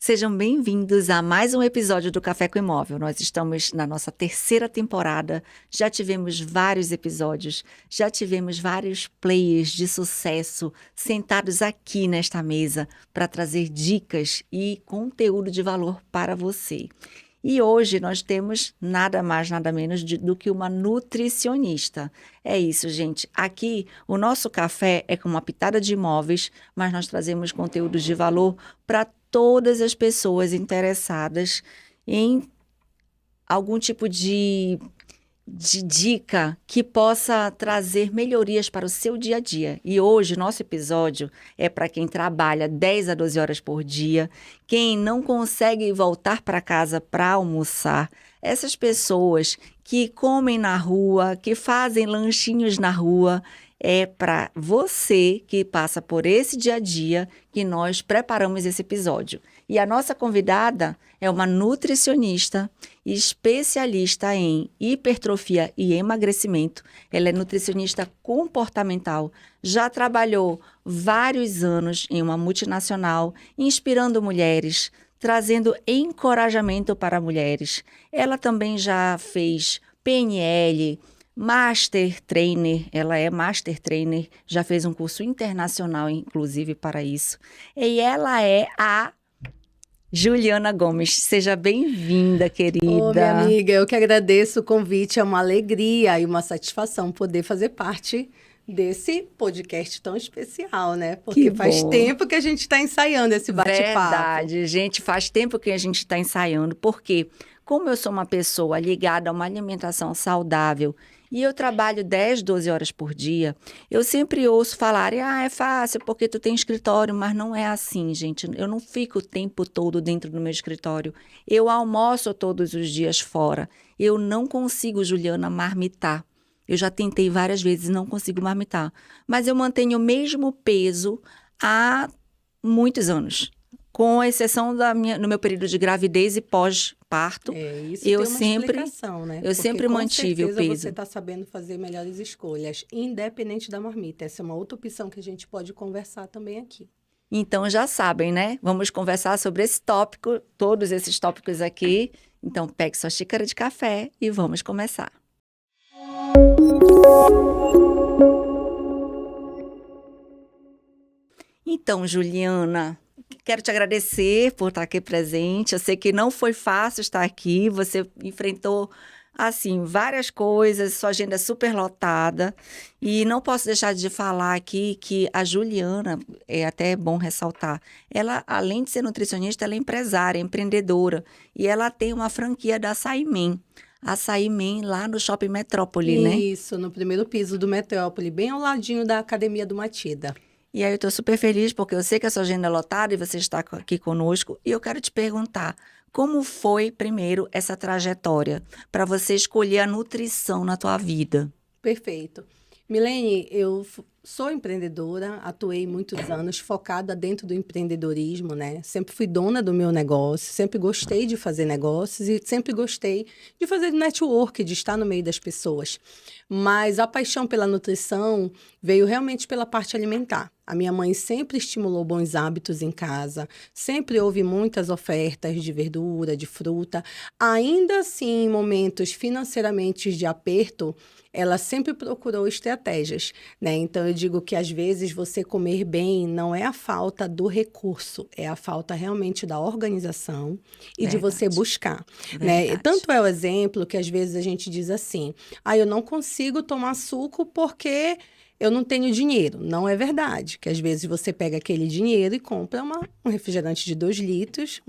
Sejam bem-vindos a mais um episódio do Café com Imóvel. Nós estamos na nossa terceira temporada, já tivemos vários episódios, já tivemos vários players de sucesso sentados aqui nesta mesa para trazer dicas e conteúdo de valor para você. E hoje nós temos nada mais, nada menos do que uma nutricionista. É isso, gente. Aqui o nosso café é com uma pitada de imóveis, mas nós trazemos conteúdos de valor para todas as pessoas interessadas em algum tipo de dica que possa trazer melhorias para o seu dia a dia. E hoje, nosso episódio é para quem trabalha 10 a 12 horas por dia, quem não consegue voltar para casa para almoçar, essas pessoas que comem na rua, que fazem lanchinhos na rua. É para você que passa por esse dia a dia que nós preparamos esse episódio. E a nossa convidada é uma nutricionista especialista em hipertrofia e emagrecimento. Ela é nutricionista comportamental, já trabalhou vários anos em uma multinacional, inspirando mulheres, trazendo encorajamento para mulheres. Ela também já fez PNL, Master Trainer, ela é Master Trainer, já fez um curso internacional, inclusive, para isso. E ela é a Juliana Gomes. Seja bem-vinda, querida. Ô, minha amiga, eu que agradeço o convite, é uma alegria e uma satisfação poder fazer parte desse podcast tão especial, né? Porque faz tempo que a gente está ensaiando esse bate-papo. Verdade, gente, faz tempo que a gente está ensaiando, porque como eu sou uma pessoa ligada a uma alimentação saudável e eu trabalho 10, 12 horas por dia, eu sempre ouço falarem, é fácil porque tu tem escritório, mas não é assim, gente. Eu não fico o tempo todo dentro do meu escritório. Eu almoço todos os dias fora. Eu não consigo, Juliana, marmitar. Eu já tentei várias vezes e não consigo marmitar. Mas eu mantenho o mesmo peso há muitos anos. Com exceção no meu período de gravidez e pós-parto, Isso eu tem uma sempre, explicação, né? eu sempre mantive o peso. Você está sabendo fazer melhores escolhas, independente da marmita. Essa é uma outra opção que a gente pode conversar também aqui. Então, já sabem, né? Vamos conversar sobre esse tópico, todos esses tópicos aqui. Então, pegue sua xícara de café e vamos começar. Então, Juliana, quero te agradecer por estar aqui presente. Eu sei que não foi fácil estar aqui. Você enfrentou, assim, várias coisas, sua agenda é super lotada. E não posso deixar de falar aqui que a Juliana, é até bom ressaltar, ela, além de ser nutricionista, ela é empresária, empreendedora. E ela tem uma franquia da Açaí Man. Açaí Man lá no Shopping Metrópole, né? Isso, no primeiro piso do Metrópole, bem ao ladinho da Academia do Matida. E aí eu estou super feliz porque eu sei que a sua agenda é lotada e você está aqui conosco. E eu quero te perguntar, como foi, primeiro, essa trajetória para você escolher a nutrição na tua vida? Perfeito. Milene, eu sou empreendedora, atuei muitos anos focada dentro do empreendedorismo, né? Sempre fui dona do meu negócio, sempre gostei de fazer negócios e sempre gostei de fazer network, de estar no meio das pessoas. Mas a paixão pela nutrição veio realmente pela parte alimentar. A minha mãe sempre estimulou bons hábitos em casa, sempre houve muitas ofertas de verdura, de fruta. Ainda assim, em momentos financeiramente de aperto, ela sempre procurou estratégias, né? Então, eu digo que às vezes você comer bem não é a falta do recurso, é a falta realmente da organização e de você buscar, né? E tanto é o exemplo que às vezes a gente diz assim, eu não consigo tomar suco porque eu não tenho dinheiro. Não é verdade, que às vezes você pega aquele dinheiro e compra um refrigerante de 2 litros,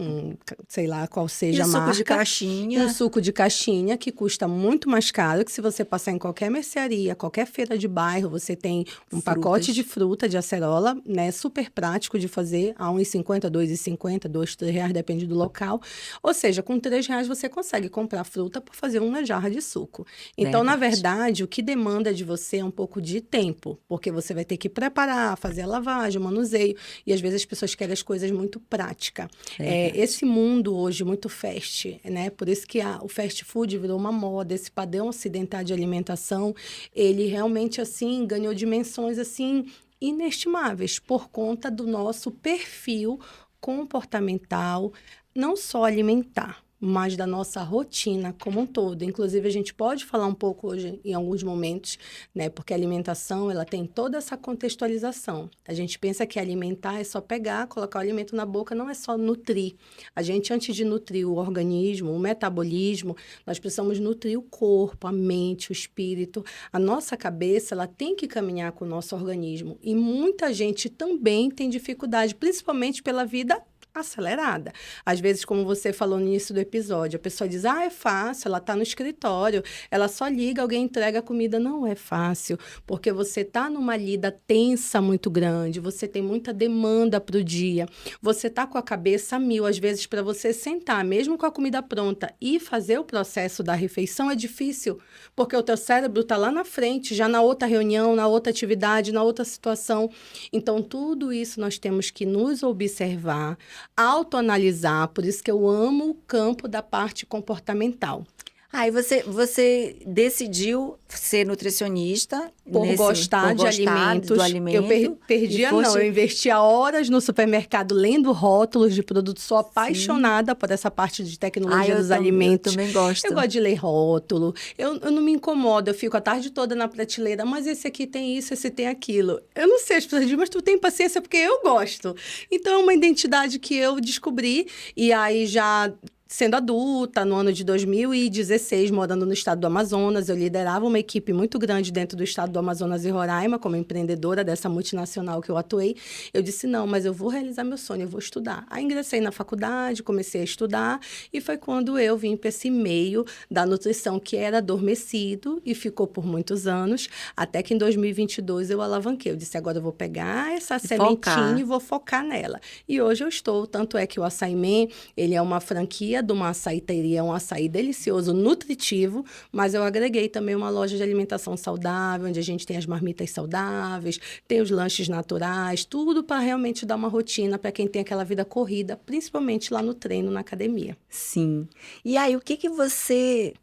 sei lá qual seja a marca. Suco de caixinha. Um suco de caixinha que custa muito mais caro, que se você passar em qualquer mercearia, qualquer feira de bairro, você tem um pacote de fruta, de acerola, né? Super prático de fazer, a R$1,50, R$2,50, R$2, R$3, depende do local. Ou seja, com R$3 você consegue comprar fruta para fazer uma jarra de suco. Então, na verdade, o que demanda de você é um pouco de tempo. Porque você vai ter que preparar, fazer a lavagem, o manuseio. E às vezes as pessoas querem as coisas muito práticas. Esse mundo hoje muito fast, né? Por isso que o fast food virou uma moda. Esse padrão ocidental de alimentação, ele realmente, assim, ganhou dimensões, assim, inestimáveis por conta do nosso perfil comportamental, não só alimentar, mas da nossa rotina como um todo. Inclusive, a gente pode falar um pouco hoje, em alguns momentos, né? Porque a alimentação, ela tem toda essa contextualização. A gente pensa que alimentar é só pegar, colocar o alimento na boca, não é só nutrir. A gente, antes de nutrir o organismo, o metabolismo, nós precisamos nutrir o corpo, a mente, o espírito. A nossa cabeça, ela tem que caminhar com o nosso organismo. E muita gente também tem dificuldade, principalmente pela vida acelerada. Às vezes, como você falou no início do episódio, a pessoa diz, é fácil, ela está no escritório, ela só liga, alguém entrega a comida. Não é fácil, porque você está numa lida tensa muito grande, você tem muita demanda para o dia, você está com a cabeça a mil. Às vezes, para você sentar, mesmo com a comida pronta, e fazer o processo da refeição é difícil, porque o teu cérebro está lá na frente, já na outra reunião, na outra atividade, na outra situação. Então, tudo isso nós temos que nos observar, autoanalisar, por isso que eu amo o campo da parte comportamental. Aí você decidiu ser nutricionista Por gostar do alimento. Eu perdia, eu investia horas no supermercado lendo rótulos de produtos. Sou apaixonada por essa parte de tecnologia dos alimentos. Eu também gosto. Eu gosto de ler rótulo. Eu não me incomodo, eu fico a tarde toda na prateleira, mas esse aqui tem isso, esse tem aquilo. Eu não sei, as pessoas dizem, mas tu tem paciência porque eu gosto. Então, é uma identidade que eu descobri e aí já... Sendo adulta, no ano de 2016, morando no estado do Amazonas, eu liderava uma equipe muito grande dentro do estado do Amazonas e Roraima, como empreendedora dessa multinacional que eu atuei. Eu disse, não, mas eu vou realizar meu sonho, eu vou estudar. Aí ingressei na faculdade, comecei a estudar, e foi quando eu vim para esse meio da nutrição que era adormecido e ficou por muitos anos, até que em 2022 eu alavanquei. Eu disse, agora eu vou pegar essa sementinha e vou focar nela. E hoje eu estou, tanto é que o Açaí Man, ele é uma franquia de uma açaiteria, um açaí delicioso, nutritivo, mas eu agreguei também uma loja de alimentação saudável, onde a gente tem as marmitas saudáveis, tem os lanches naturais, tudo para realmente dar uma rotina para quem tem aquela vida corrida, principalmente lá no treino, na academia. Sim. E aí, o que você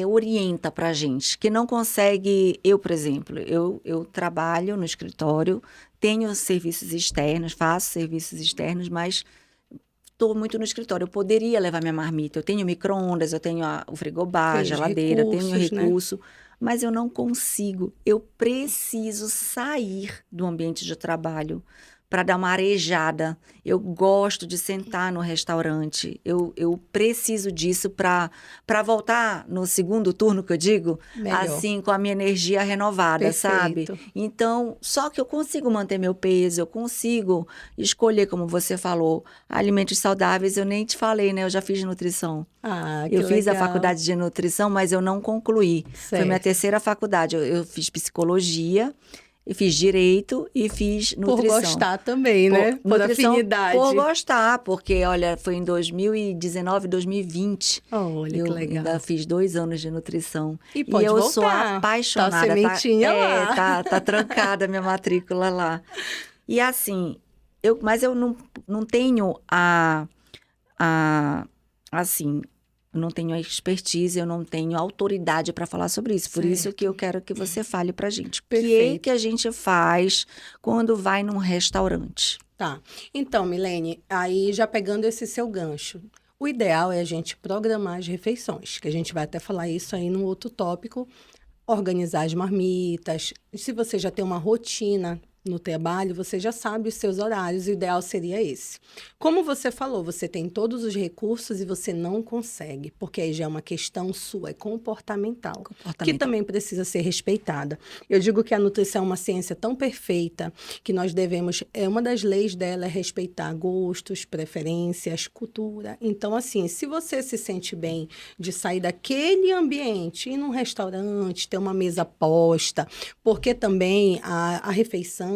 orienta pra gente, que não consegue... Eu, por exemplo, eu trabalho no escritório, tenho serviços externos, faço serviços externos, mas... Estou muito no escritório, eu poderia levar minha marmita, eu tenho micro-ondas, eu tenho o frigobar, a geladeira, tenho recurso, né? Mas eu não consigo, eu preciso sair do ambiente de trabalho para dar uma arejada. Eu gosto de sentar no restaurante, eu preciso disso para voltar no segundo turno, que eu digo, melhor. Assim, com a minha energia renovada, perfeito. Sabe? Então, só que eu consigo manter meu peso, eu consigo escolher, como você falou, alimentos saudáveis. Eu nem te falei, né? Eu já fiz nutrição. Eu fiz a faculdade de nutrição, mas eu não concluí. Certo. Foi minha terceira faculdade. Eu fiz psicologia, e fiz direito e fiz nutrição. Por gostar também, né? Por afinidade. Por gostar, porque, olha, foi em 2019, 2020. Olha, que legal. Eu ainda fiz 2 anos de nutrição. E pode eu voltar. Sou apaixonada. Tá a sementinha lá. Tá trancada a minha matrícula lá. E assim, mas eu não tenho assim... Eu não tenho expertise, eu não tenho autoridade para falar sobre isso. Por isso que eu quero que você fale pra gente. Perfeito. O que a gente faz quando vai num restaurante? Tá. Então, Milene, aí já pegando esse seu gancho, o ideal é a gente programar as refeições, que a gente vai até falar isso aí num outro tópico, organizar as marmitas. Se você já tem uma rotina no trabalho, você já sabe os seus horários, o ideal seria esse. Como você falou, você tem todos os recursos e você não consegue, porque aí já é uma questão sua, é comportamental, que também precisa ser respeitada. Eu digo que a nutrição é uma ciência tão perfeita que nós devemos, uma das leis dela é respeitar gostos, preferências, cultura. Então, assim, se você se sente bem de sair daquele ambiente, ir num restaurante, ter uma mesa posta, porque também a refeição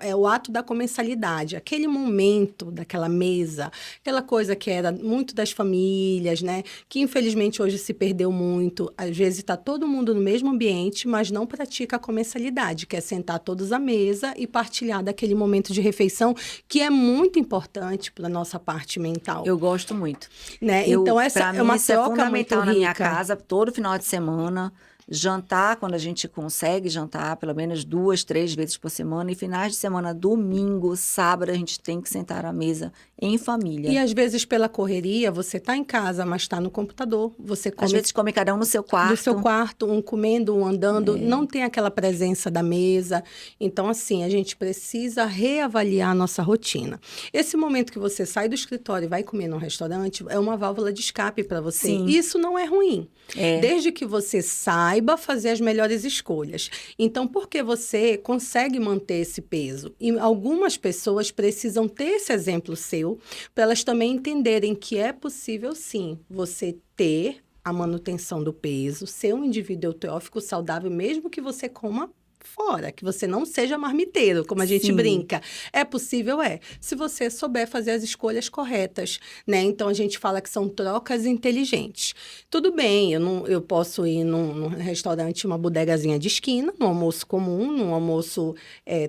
é o ato da comensalidade, aquele momento daquela mesa, aquela coisa que era muito das famílias, né? Que infelizmente hoje se perdeu muito. Às vezes está todo mundo no mesmo ambiente, mas não pratica a comensalidade, que é sentar todos à mesa e partilhar daquele momento de refeição, que é muito importante para a nossa parte mental. Eu gosto muito. Né? Então, essa é uma troca fundamental muito rica. Na minha casa, todo final de semana. Jantar, quando a gente consegue jantar, pelo menos 2, 3 vezes por semana. E finais de semana, domingo, sábado, a gente tem que sentar à mesa em E família. às vezes, pela correria, você está em casa, mas está no computador. Você Às come vezes come cada um no seu do seu quarto. quarto, um comendo, um andando, não tem aquela presença da mesa. Então, assim, a gente precisa reavaliar a nossa rotina. Esse momento que você sai do escritório e vai comer num restaurante é uma válvula de escape para você. Sim. Isso não é ruim. É. Desde que você saiba fazer as melhores escolhas. Então, porque você consegue manter esse peso? E algumas pessoas precisam ter esse exemplo seu para elas também entenderem que é possível, sim, você ter a manutenção do peso, ser um indivíduo eutrófico saudável, mesmo que você coma fora, que você não seja marmiteiro, como a gente Sim. brinca. É possível, se você souber fazer as escolhas corretas, né? Então, a gente fala que são trocas inteligentes. Tudo bem, eu posso ir num restaurante, uma bodegazinha de esquina, num almoço comum, num almoço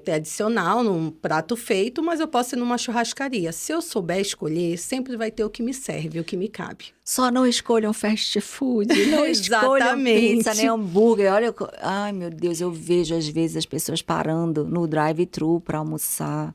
tradicional, num prato feito, mas eu posso ir numa churrascaria. Se eu souber escolher, sempre vai ter o que me serve, o que me cabe. Só não escolham fast food, não escolham Exatamente. pizza, nem hambúrguer. Olha, ai meu Deus, eu vejo às vezes as pessoas parando no drive-thru para almoçar,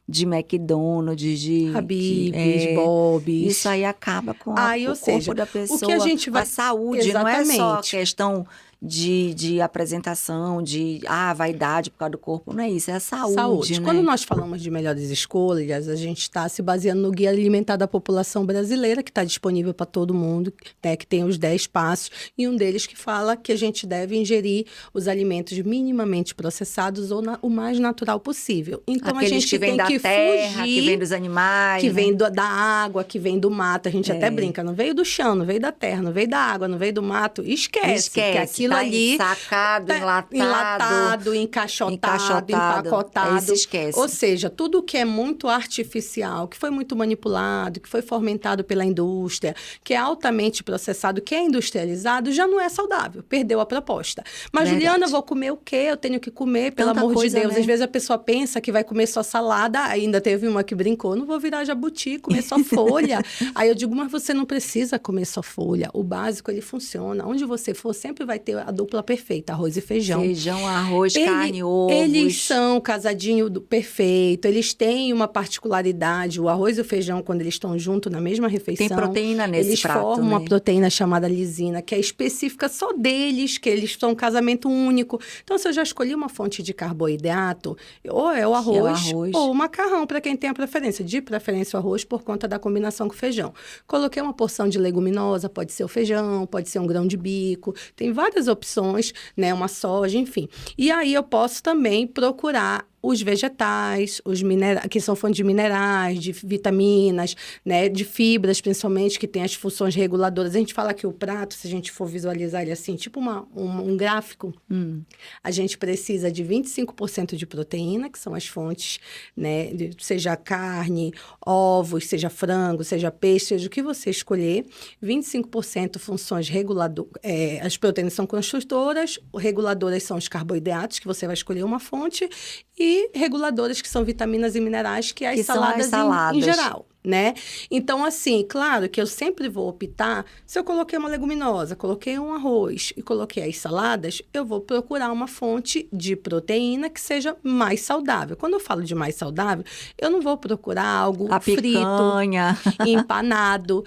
de McDonald's, Habib's, Bob's. Isso aí acaba com Aí, o ou seja, corpo da pessoa, o que a gente vai... a saúde, não é só Exatamente. questão de apresentação, de vaidade por causa do corpo, não é isso, é a saúde, né? Quando nós falamos de melhores escolhas, a gente está se baseando no Guia Alimentar da População Brasileira, que está disponível para todo mundo, né, que tem os 10 passos, e um deles que fala que a gente deve ingerir os alimentos minimamente processados ou o mais natural possível. Então, Aqueles a gente que vêm tem da que terra, fugir, que vêm dos animais, que né? vem da água, que vem do mato. A gente até brinca, não veio do chão, não veio da terra, não veio da água, não veio do mato. Esquece que aquilo tá ali... ensacado, enlatado, encaixotado, empacotado. Aí se esquece. Ou seja, tudo que é muito artificial, que foi muito manipulado, que foi fomentado pela indústria, que é altamente processado, que é industrializado, já não é saudável. Perdeu a proposta. Mas, Verdade. Juliana, eu vou comer o quê? Eu tenho que comer, pelo Tanta amor coisa, de Deus. né? Às vezes a pessoa pensa que vai comer só salada, ainda teve uma que brincou, não vou virar jabuti, comer só folha. Aí eu digo, mas você não precisa comer só folha. O básico, ele funciona. Onde você for, sempre vai ter a dupla perfeita, arroz e feijão. Feijão, arroz, carne, ovos. Eles são casadinho perfeito, eles têm uma particularidade. O arroz e o feijão, quando eles estão juntos na mesma refeição... Tem proteína nesse eles prato, formam né? uma proteína chamada lisina, que é específica só deles, que eles são um casamento único. Então, se eu já escolhi uma fonte de carboidrato, ou é o arroz, ou o macarrão, para quem tem a preferência. De preferência o arroz, por conta da combinação com o feijão. Coloquei uma porção de leguminosa, pode ser o feijão, pode ser um grão de bico. Tem várias opções, né? Uma soja, enfim. E aí eu posso também procurar os vegetais, os minerais, que são fontes de minerais, de vitaminas, né, de fibras, principalmente, que tem as funções reguladoras. A gente fala que o prato, se a gente for visualizar ele assim, tipo um gráfico, a gente precisa de 25% de proteína, que são as fontes, né, seja carne, ovos, seja frango, seja peixe, seja o que você escolher. 25% funções reguladoras, as proteínas são construtoras, reguladoras são os carboidratos, que você vai escolher uma fonte, e reguladoras, que são vitaminas e minerais, que é as saladas em geral, né? Então, assim, claro que eu sempre vou optar, se eu coloquei uma leguminosa, coloquei um arroz e coloquei as saladas, eu vou procurar uma fonte de proteína que seja mais saudável. Quando eu falo de mais saudável, eu não vou procurar algo frito, picanha. empanado.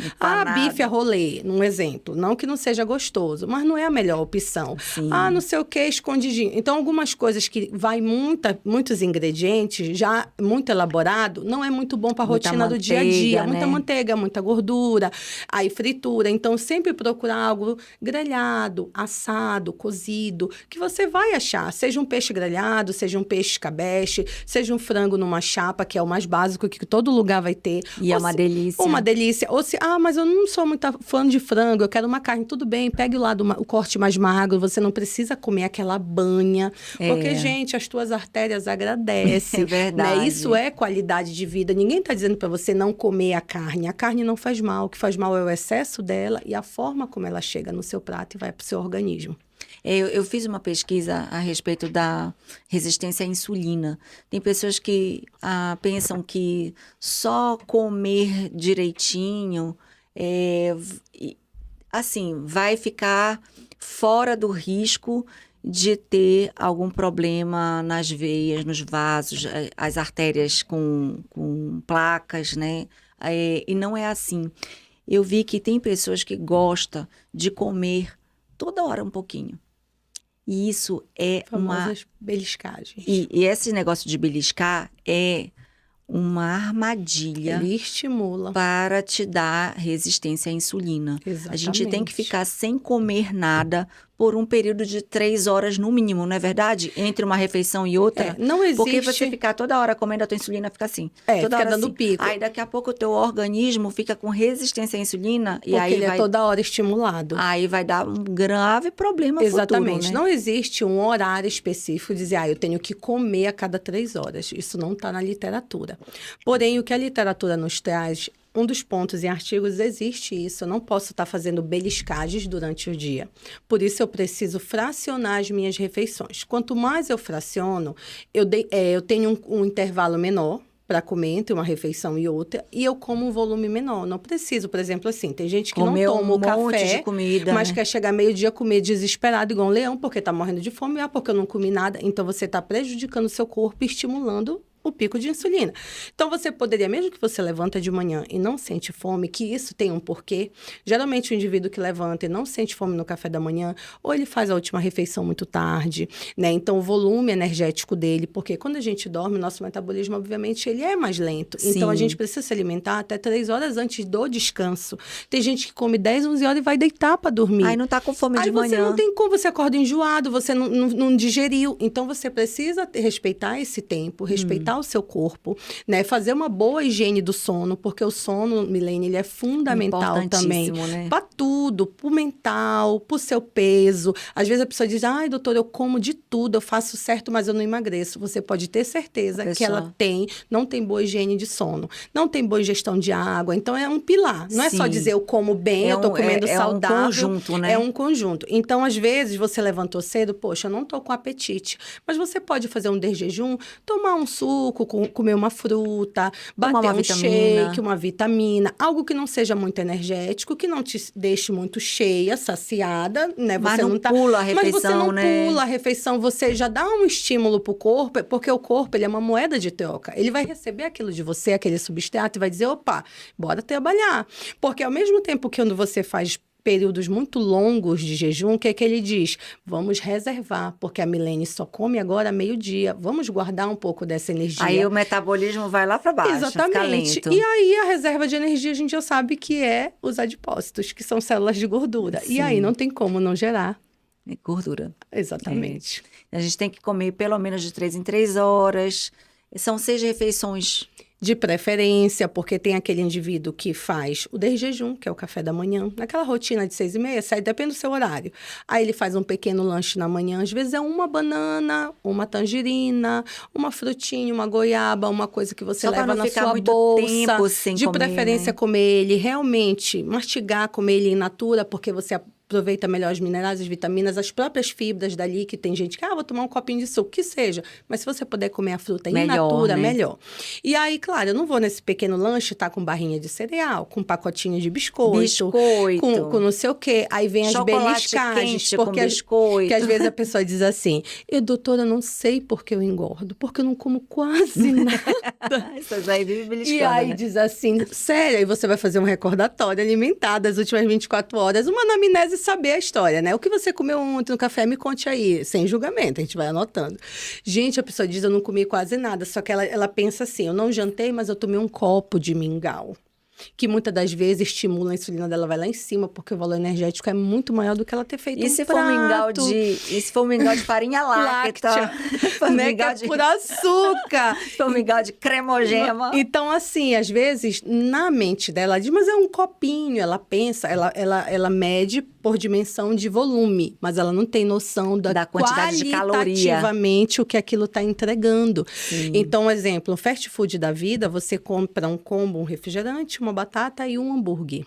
Bife a rolê, num exemplo. Não que não seja gostoso, mas não é a melhor opção. Sim. Não sei o que, escondidinho. Então, algumas coisas que vai muitos ingredientes, já muito elaborado, não é muito bom para a rotina do dia a dia. né? Muita manteiga, muita gordura, aí fritura. Então, sempre procurar algo grelhado, assado, cozido, que você vai achar. Seja um peixe grelhado, seja um peixe escabeche, seja um frango numa chapa, que é o mais básico, que todo lugar vai ter. E é uma delícia. Uma delícia. Ou se, mas eu não sou muito fã de frango, eu quero uma carne. Tudo bem, pegue o corte mais magro, você não precisa comer aquela banha. Porque, gente, as tuas artérias agradecem. É verdade. Né? Isso é qualidade de vida. Ninguém está dizendo para você não comer a carne. A carne não faz mal. O que faz mal é o excesso dela e a forma como ela chega no seu prato e vai para o seu organismo. Eu fiz uma pesquisa a respeito da resistência à insulina. Tem pessoas que pensam que só comer direitinho assim, vai ficar fora do risco de ter algum problema nas veias, nos vasos, as artérias com placas, né? E não é assim. Eu vi que tem pessoas que gostam de comer toda hora um pouquinho. E isso é Famosas beliscagens. E esse negócio de beliscar é uma armadilha Ele estimula. para te dar resistência à insulina. Exatamente. A gente tem que ficar sem comer nada por um período de 3 horas no mínimo, não é verdade? Entre uma refeição e outra. Não existe... Porque você ficar toda hora comendo, a tua insulina fica assim. Toda fica hora dando assim. pico. Aí daqui a pouco o teu organismo fica com resistência à insulina Porque e aí ele é toda hora estimulado. Aí vai dar um grave problema Exatamente. futuro, né? Não existe um horário específico de dizer, eu tenho que comer a cada 3 horas. Isso não está na literatura. Porém, o que a literatura nos traz, um dos pontos em artigos, existe isso. Eu não posso estar fazendo beliscagens durante o dia. Por isso, eu preciso fracionar as minhas refeições. Quanto mais eu fraciono, eu tenho um intervalo menor para comer entre uma refeição e outra, e eu como um volume menor. Não preciso, por exemplo, assim, tem gente que comer não toma o monte café, de comida, mas né? quer chegar meio-dia comer desesperado igual um leão, porque está morrendo de fome, porque eu não comi nada. Então, você está prejudicando o seu corpo e estimulando o pico de insulina. Então, você poderia, mesmo que você levanta de manhã e não sente fome, que isso tem um porquê. Geralmente, o indivíduo que levanta e não sente fome no café da manhã, ou ele faz a última refeição muito tarde, né? Então, o volume energético dele, porque quando a gente dorme, o nosso metabolismo, obviamente, ele é mais lento. Sim. Então, a gente precisa se alimentar até 3 horas antes do descanso. Tem gente que come 10, 11 horas e vai deitar para dormir. Aí não tá com fome de manhã. Aí você não tem como, você acorda enjoado, você não digeriu. Então, você precisa respeitar esse tempo, respeitar o seu corpo, né? Fazer uma boa higiene do sono, porque o sono, Milene, ele é fundamental também. Né? Para tudo, pro mental, pro seu peso. Às vezes a pessoa diz, ai, doutor, eu como de tudo, eu faço certo, mas eu não emagreço. Você pode ter certeza que ela não tem boa higiene de sono, não tem boa ingestão de água. Então, é um pilar. Não é só dizer, eu como bem, eu tô comendo saudável. É um conjunto, né? É um conjunto. Então, às vezes, você levantou cedo, poxa, eu não tô com apetite. Mas você pode fazer um desjejum, tomar um suco, comer uma fruta, bater um shake, uma vitamina, algo que não seja muito energético, que não te deixe muito cheia, saciada, né? Mas não pula a refeição, mas você não pula a refeição, você já dá um estímulo pro corpo, porque o corpo, ele é uma moeda de troca. Ele vai receber aquilo de você, aquele substrato, e vai dizer, opa, bora trabalhar. Porque ao mesmo tempo que quando você faz períodos muito longos de jejum, o que é que ele diz? Vamos reservar, porque a Milene só come agora meio-dia. Vamos guardar um pouco dessa energia. Aí o metabolismo vai lá para baixo, exatamente. Fica lento. E aí a reserva de energia a gente já sabe que é os adipócitos, que são células de gordura. Sim. E aí não tem como não gerar gordura. Exatamente. A gente tem que comer pelo menos de 3 em 3 horas. São 6 refeições. De preferência, porque tem aquele indivíduo que faz o desjejum, que é o café da manhã, naquela rotina de 6h30, 7, depende do seu horário. Aí ele faz um pequeno lanche na manhã, às vezes é uma banana, uma tangerina, uma frutinha, uma goiaba, uma coisa que você leva na sua bolsa. Tempo sem de comer, preferência, né? comer ele realmente, mastigar, comer ele in natura, porque você aproveita melhor os minerais, as vitaminas, as próprias fibras dali, que tem gente que, vou tomar um copinho de suco, que seja. Mas se você puder comer a fruta in natura, né? melhor. E aí, claro, eu não vou nesse pequeno lanche estar com barrinha de cereal, com pacotinho de biscoito. Com não sei o quê. Aí vem chocolate as beliscagens. Quente, porque com biscoito. Que às vezes a pessoa diz assim, doutora, eu não sei porque eu engordo, porque eu não como quase nada. Essas aí vive beliscando, e aí né? diz assim, sério, aí você vai fazer um recordatório alimentar das últimas 24 horas, uma anamnese saber a história, né? O que você comeu ontem no café, me conte aí, sem julgamento, a gente vai anotando. Gente, a pessoa diz, eu não comi quase nada, só que ela pensa assim, eu não jantei, mas eu tomei um copo de mingau, que muitas das vezes estimula a insulina dela, vai lá em cima, porque o valor energético é muito maior do que ela ter feito e um se prato. E se for um mingau de farinha láctea, né, que é por açúcar. Se for um mingau de cremogema. Então, assim, às vezes, na mente dela, ela diz, mas é um copinho, ela pensa, ela mede por dimensão de volume, mas ela não tem noção da quantidade de caloria. Qualitativamente o que aquilo está entregando. Sim. Então, exemplo, o fast food da vida, você compra um combo, um refrigerante, uma batata e um hambúrguer.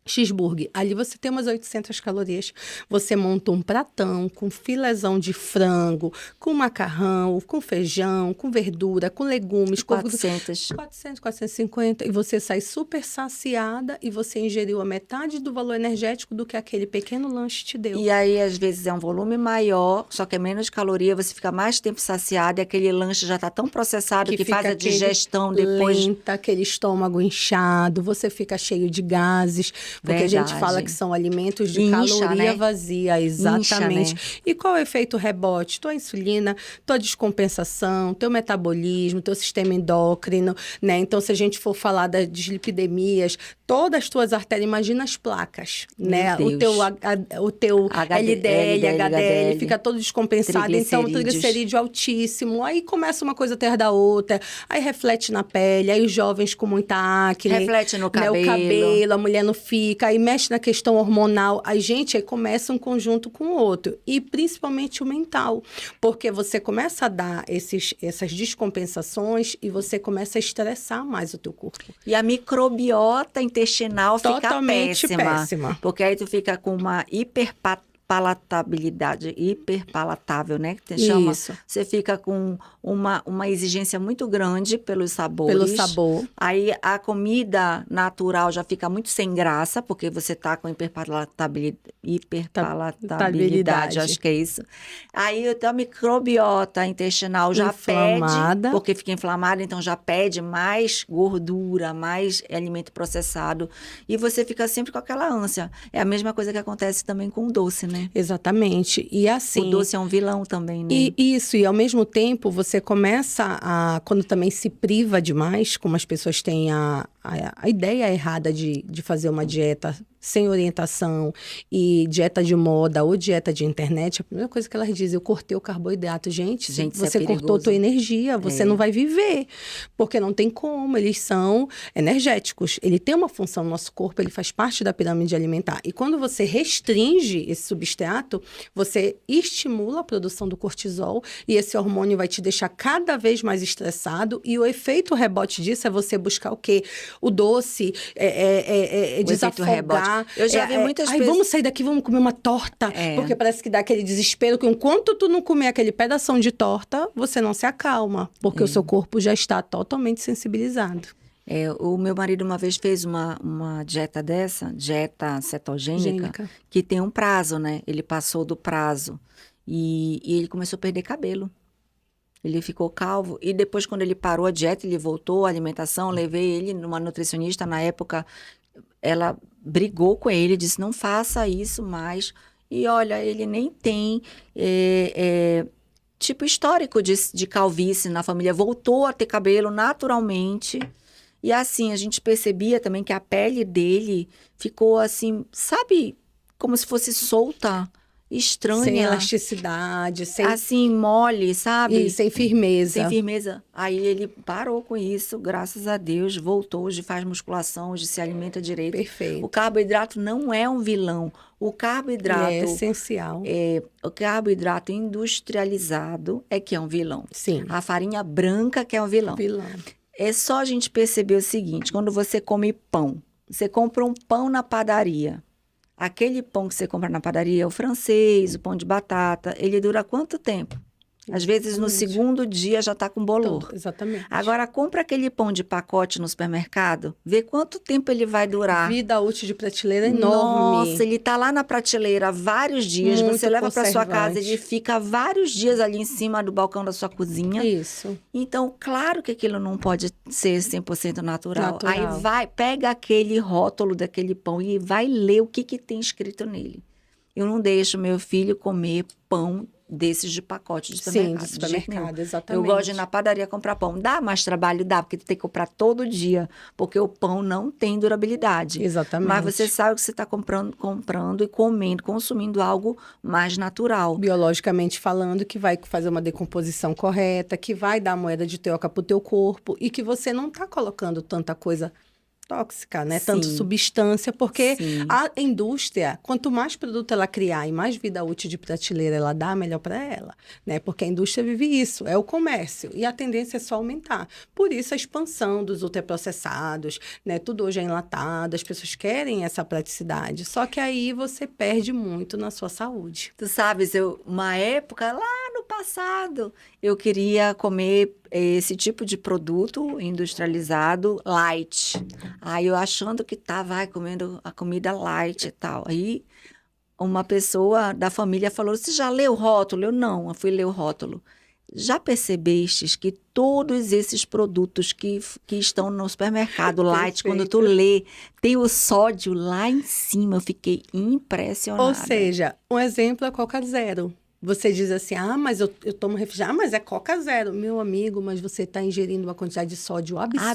cheeseburger, ali você tem umas 800 calorias. Você monta um pratão com filézão de frango, com macarrão, com feijão, com verdura, com legumes, com 400. 400, 450, e você sai super saciada e você ingeriu a metade do valor energético do que aquele pequeno lanche te deu. E aí, às vezes, é um volume maior, só que é menos caloria, você fica mais tempo saciado e aquele lanche já está tão processado que faz fica a digestão depois. lenta, aquele estômago inchado, você fica cheio de gases, porque a gente Verdade. fala que são alimentos de Incha, caloria né? vazia, exatamente. Incha, né? E qual é o efeito rebote? Tua insulina, tua descompensação, teu metabolismo, teu sistema endócrino, né? Então, se a gente for falar das dislipidemias, todas as tuas artérias, imagina as placas, né? Meu Deus. O teu LDL, LDL, HDL, fica todo descompensado, então Triglicerídeos. triglicerídeo altíssimo, aí começa uma coisa atrás da outra, aí reflete na pele, aí os jovens com muita acne, Reflete no né, cabelo. o cabelo, a mulher não fica, aí mexe na questão hormonal, aí gente, aí começa um conjunto com o outro, e principalmente o mental, porque você começa a dar essas descompensações e você começa a estressar mais o teu corpo. E a microbiota intestinal fica Totalmente péssima. Porque aí tu fica com uma hiperpalatável, né? Que chama. Isso. Você fica com uma exigência muito grande pelos sabores. Pelo sabor. Aí a comida natural já fica muito sem graça, porque você tá com hiperpalatabilidade, acho que é isso. Aí a microbiota intestinal já Inflamada. pede, porque fica inflamada, então já pede mais gordura, mais alimento processado. E você fica sempre com aquela ânsia. É a mesma coisa que acontece também com o doce, né? Exatamente. E assim... O doce é um vilão também, né? E ao mesmo tempo, você começa a... Quando também se priva demais, como as pessoas têm a ideia errada de fazer uma dieta sem orientação e dieta de moda ou dieta de internet, a primeira coisa que elas dizem, eu cortei o carboidrato. Gente, Isso é você cortou perigoso. tua energia, você não vai viver, porque não tem como, eles são energéticos, ele tem uma função no nosso corpo, ele faz parte da pirâmide alimentar. E quando você restringe esse substrato, você estimula a produção do cortisol e esse hormônio vai te deixar cada vez mais estressado e o efeito rebote disso é você buscar o quê? O doce, O efeito rebote. desafogar. Eu já vi muitas pessoas... Vamos sair daqui, vamos comer uma torta. Porque parece que dá aquele desespero que enquanto tu não comer aquele pedação de torta, você não se acalma. Porque o seu corpo já está totalmente sensibilizado. O meu marido uma vez fez uma dieta dessa, dieta cetogênica, que tem um prazo, né? Ele passou do prazo e ele começou a perder cabelo. Ele ficou calvo e depois quando ele parou a dieta, ele voltou à alimentação, levei ele numa nutricionista na época, ela brigou com ele, disse não faça isso mais. E olha, ele nem tem tipo histórico de calvície na família, voltou a ter cabelo naturalmente. E assim, a gente percebia também que a pele dele ficou assim, sabe, como se fosse solta, estranha. Sem elasticidade, sem... Assim, mole, sabe? E sem firmeza. Sem firmeza. Aí ele parou com isso, graças a Deus, voltou, hoje faz musculação, hoje se alimenta direito. Perfeito. O carboidrato não é um vilão. O carboidrato... Ele é essencial. O carboidrato industrializado é que é um vilão. Sim. A farinha branca que é um vilão. É só a gente perceber o seguinte, quando você come pão, você compra um pão na padaria. Aquele pão que você compra na padaria, o francês, o pão de batata, ele dura quanto tempo? Às vezes, no segundo dia, já está com bolor. Exatamente. Agora, compra aquele pão de pacote no supermercado, vê quanto tempo ele vai durar. Vida útil de prateleira enorme. Nossa, ele está lá na prateleira há vários dias, muito você leva para sua casa, conservante. ele fica vários dias ali em cima do balcão da sua cozinha. Isso. Então, claro que aquilo não pode ser 100% natural. Natural. Aí pega aquele rótulo daquele pão e vai ler o que tem escrito nele. Eu não deixo meu filho comer pão desses de pacote de supermercado. Sim, de supermercado, exatamente. Eu gosto de ir na padaria comprar pão. Dá mais trabalho? Dá, porque tu tem que comprar todo dia, porque o pão não tem durabilidade. Exatamente. Mas você sabe que você está comprando e comendo, consumindo algo mais natural. Biologicamente falando, que vai fazer uma decomposição correta, que vai dar moeda de troca para o teu corpo e que você não está colocando tanta coisa tóxica, né? Tanto Sim. substância, porque Sim. a indústria, quanto mais produto ela criar e mais vida útil de prateleira ela dá, melhor para ela, né? Porque a indústria vive isso, é o comércio, e a tendência é só aumentar. Por isso a expansão dos ultraprocessados, né? Tudo hoje é enlatado, as pessoas querem essa praticidade, só que aí você perde muito na sua saúde. Tu sabes, uma época lá no passado, eu queria comer esse tipo de produto industrializado light. Aí eu achando que tava comendo a comida light e tal. Aí uma pessoa da família falou: Você já leu o rótulo? Eu não, eu fui ler o rótulo. Já percebestes que todos esses produtos que estão no supermercado light, quando tu Perfeito. lê, tem o sódio lá em cima? Eu fiquei impressionada. Ou seja, um exemplo é Coca Zero. Você diz assim, mas eu tomo refrigerante, mas é Coca Zero. Meu amigo, mas você está ingerindo uma quantidade de sódio absurda.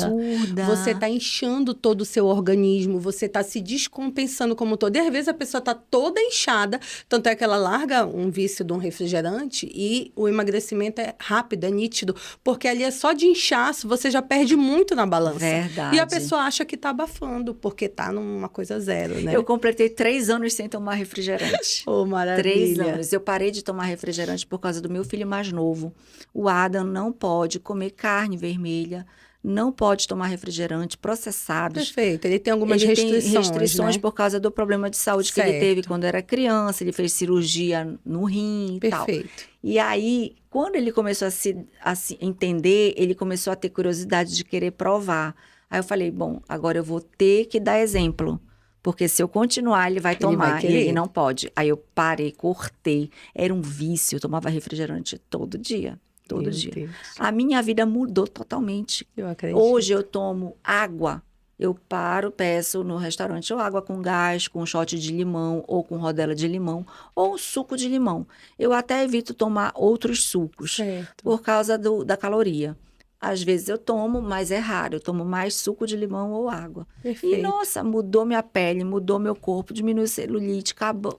Absurda. Você está inchando todo o seu organismo, você está se descompensando como todo. E às vezes a pessoa está toda inchada, tanto é que ela larga um vício de um refrigerante e o emagrecimento é rápido, é nítido. Porque ali é só de inchaço, você já perde muito na balança. Verdade. E a pessoa acha que está abafando, porque está numa coisa zero, né? Eu completei 3 anos sem tomar refrigerante. Oh, maravilha. 3 anos. Eu parei de tomar refrigerante por causa do meu filho mais novo. O Adam não pode comer carne vermelha, não pode tomar refrigerante processados. Perfeito. Ele tem algumas Ele tem restrições, restrições né? por causa do problema de saúde que ele Certo. teve quando era criança. Ele fez cirurgia no rim e tal. Perfeito. E aí, quando ele começou a se entender, ele começou a ter curiosidade de querer provar. Aí eu falei, bom, agora eu vou ter que dar exemplo. Porque se eu continuar, ele vai Ele vai tomar e querer. ele não pode. Aí eu parei, cortei. Era um vício, eu tomava refrigerante todo dia. Todo Meu dia. Deus. A minha vida mudou totalmente. Eu acredito. Hoje eu tomo água. Eu paro, peço no restaurante ou água com gás, com shot de limão, ou com rodela de limão, ou suco de limão. Eu até evito tomar outros sucos, Certo. por causa da caloria. Às vezes eu tomo, mas é raro. Eu tomo mais suco de limão ou água. Perfeito. E, nossa, mudou minha pele, mudou meu corpo, diminuiu celulite,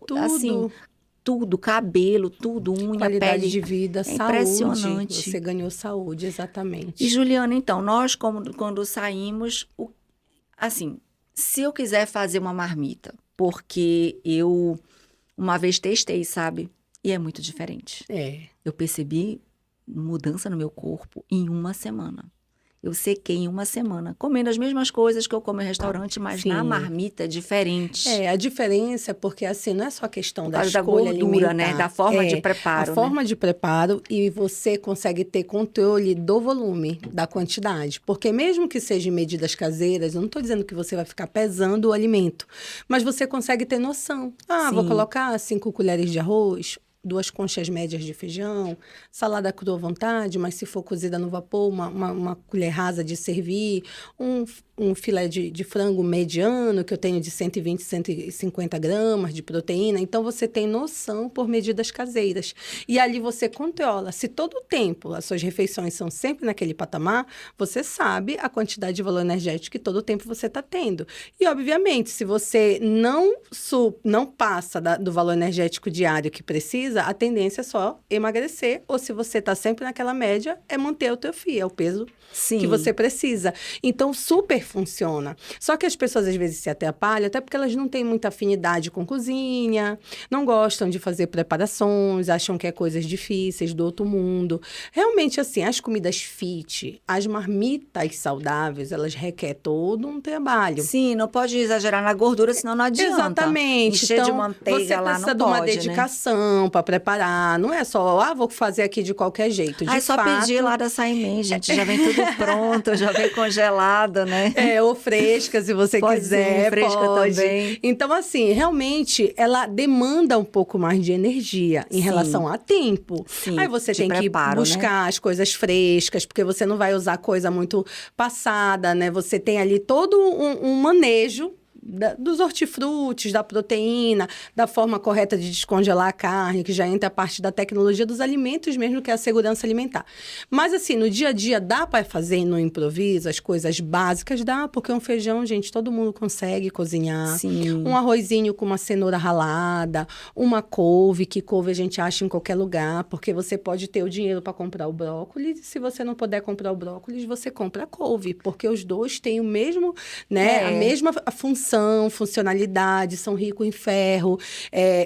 Tudo. assim, tudo, cabelo, tudo, unha, Qualidade pele. de vida, saúde. Impressionante. Você ganhou saúde, exatamente. E, Juliana, então, nós, quando saímos, assim, se eu quiser fazer uma marmita, porque eu uma vez testei, sabe? E é muito diferente. É. Eu percebi mudança no meu corpo em uma semana. Eu sequei em uma semana, comendo as mesmas coisas que eu como em restaurante, mas Sim. na marmita é diferente. É, a diferença é porque, assim, não é só questão Por da causa da escolha gordura, alimentar. né? Da forma de A preparo, forma de preparo e você consegue ter controle do volume, da quantidade. Porque mesmo que seja em medidas caseiras, eu não estou dizendo que você vai ficar pesando o alimento, mas você consegue ter noção. Vou Sim. colocar 5 colheres de arroz, 2 conchas médias de feijão, salada crua à vontade, mas se for cozida no vapor, uma colher rasa de servir, um filé de frango mediano, que eu tenho de 120, 150 gramas de proteína. Então, você tem noção por medidas caseiras. E ali você controla. Se todo o tempo as suas refeições são sempre naquele patamar, você sabe a quantidade de valor energético que todo o tempo você está tendo. E, obviamente, se você não passa do valor energético diário que precisa, a tendência é só emagrecer. Ou se você está sempre naquela média, é manter o teu FII, é o peso Sim. que você precisa. Então, super funciona. Só que as pessoas, às vezes, se atrapalham, até porque elas não têm muita afinidade com cozinha, não gostam de fazer preparações, acham que é coisas difíceis do outro mundo. Realmente, assim, as comidas fit, as marmitas saudáveis, elas requerem todo um trabalho. Sim, não pode exagerar na gordura, senão não adianta. Exatamente. Encher de Então, manteiga você lá precisa não de uma pode, né? dedicação para preparar. Não é só, vou fazer aqui de qualquer jeito. De Só fato, pedir lá da Saimei, gente. Já vem tudo pronto, já vem congelado, né? ou fresca, se você Pode quiser, ser, fresca pode. também. Então, assim, realmente, ela demanda um pouco mais de energia em Sim. relação a tempo. Sim, Aí você de tem preparo, que buscar as coisas frescas, porque você não vai usar coisa muito passada, né? Você tem ali todo um manejo dos hortifrutis, da proteína, da forma correta de descongelar a carne, que já entra a parte da tecnologia dos alimentos mesmo, que é a segurança alimentar. Mas assim, no dia a dia dá para fazer no improviso, as coisas básicas dá, porque um feijão, gente, todo mundo consegue cozinhar. Sim. Um arrozinho com uma cenoura ralada, uma couve, que couve a gente acha em qualquer lugar, porque você pode ter o dinheiro para comprar o brócolis, e se você não puder comprar o brócolis, você compra a couve, porque os dois têm o mesmo, né, a mesma função, funcionalidade, são ricos em ferro,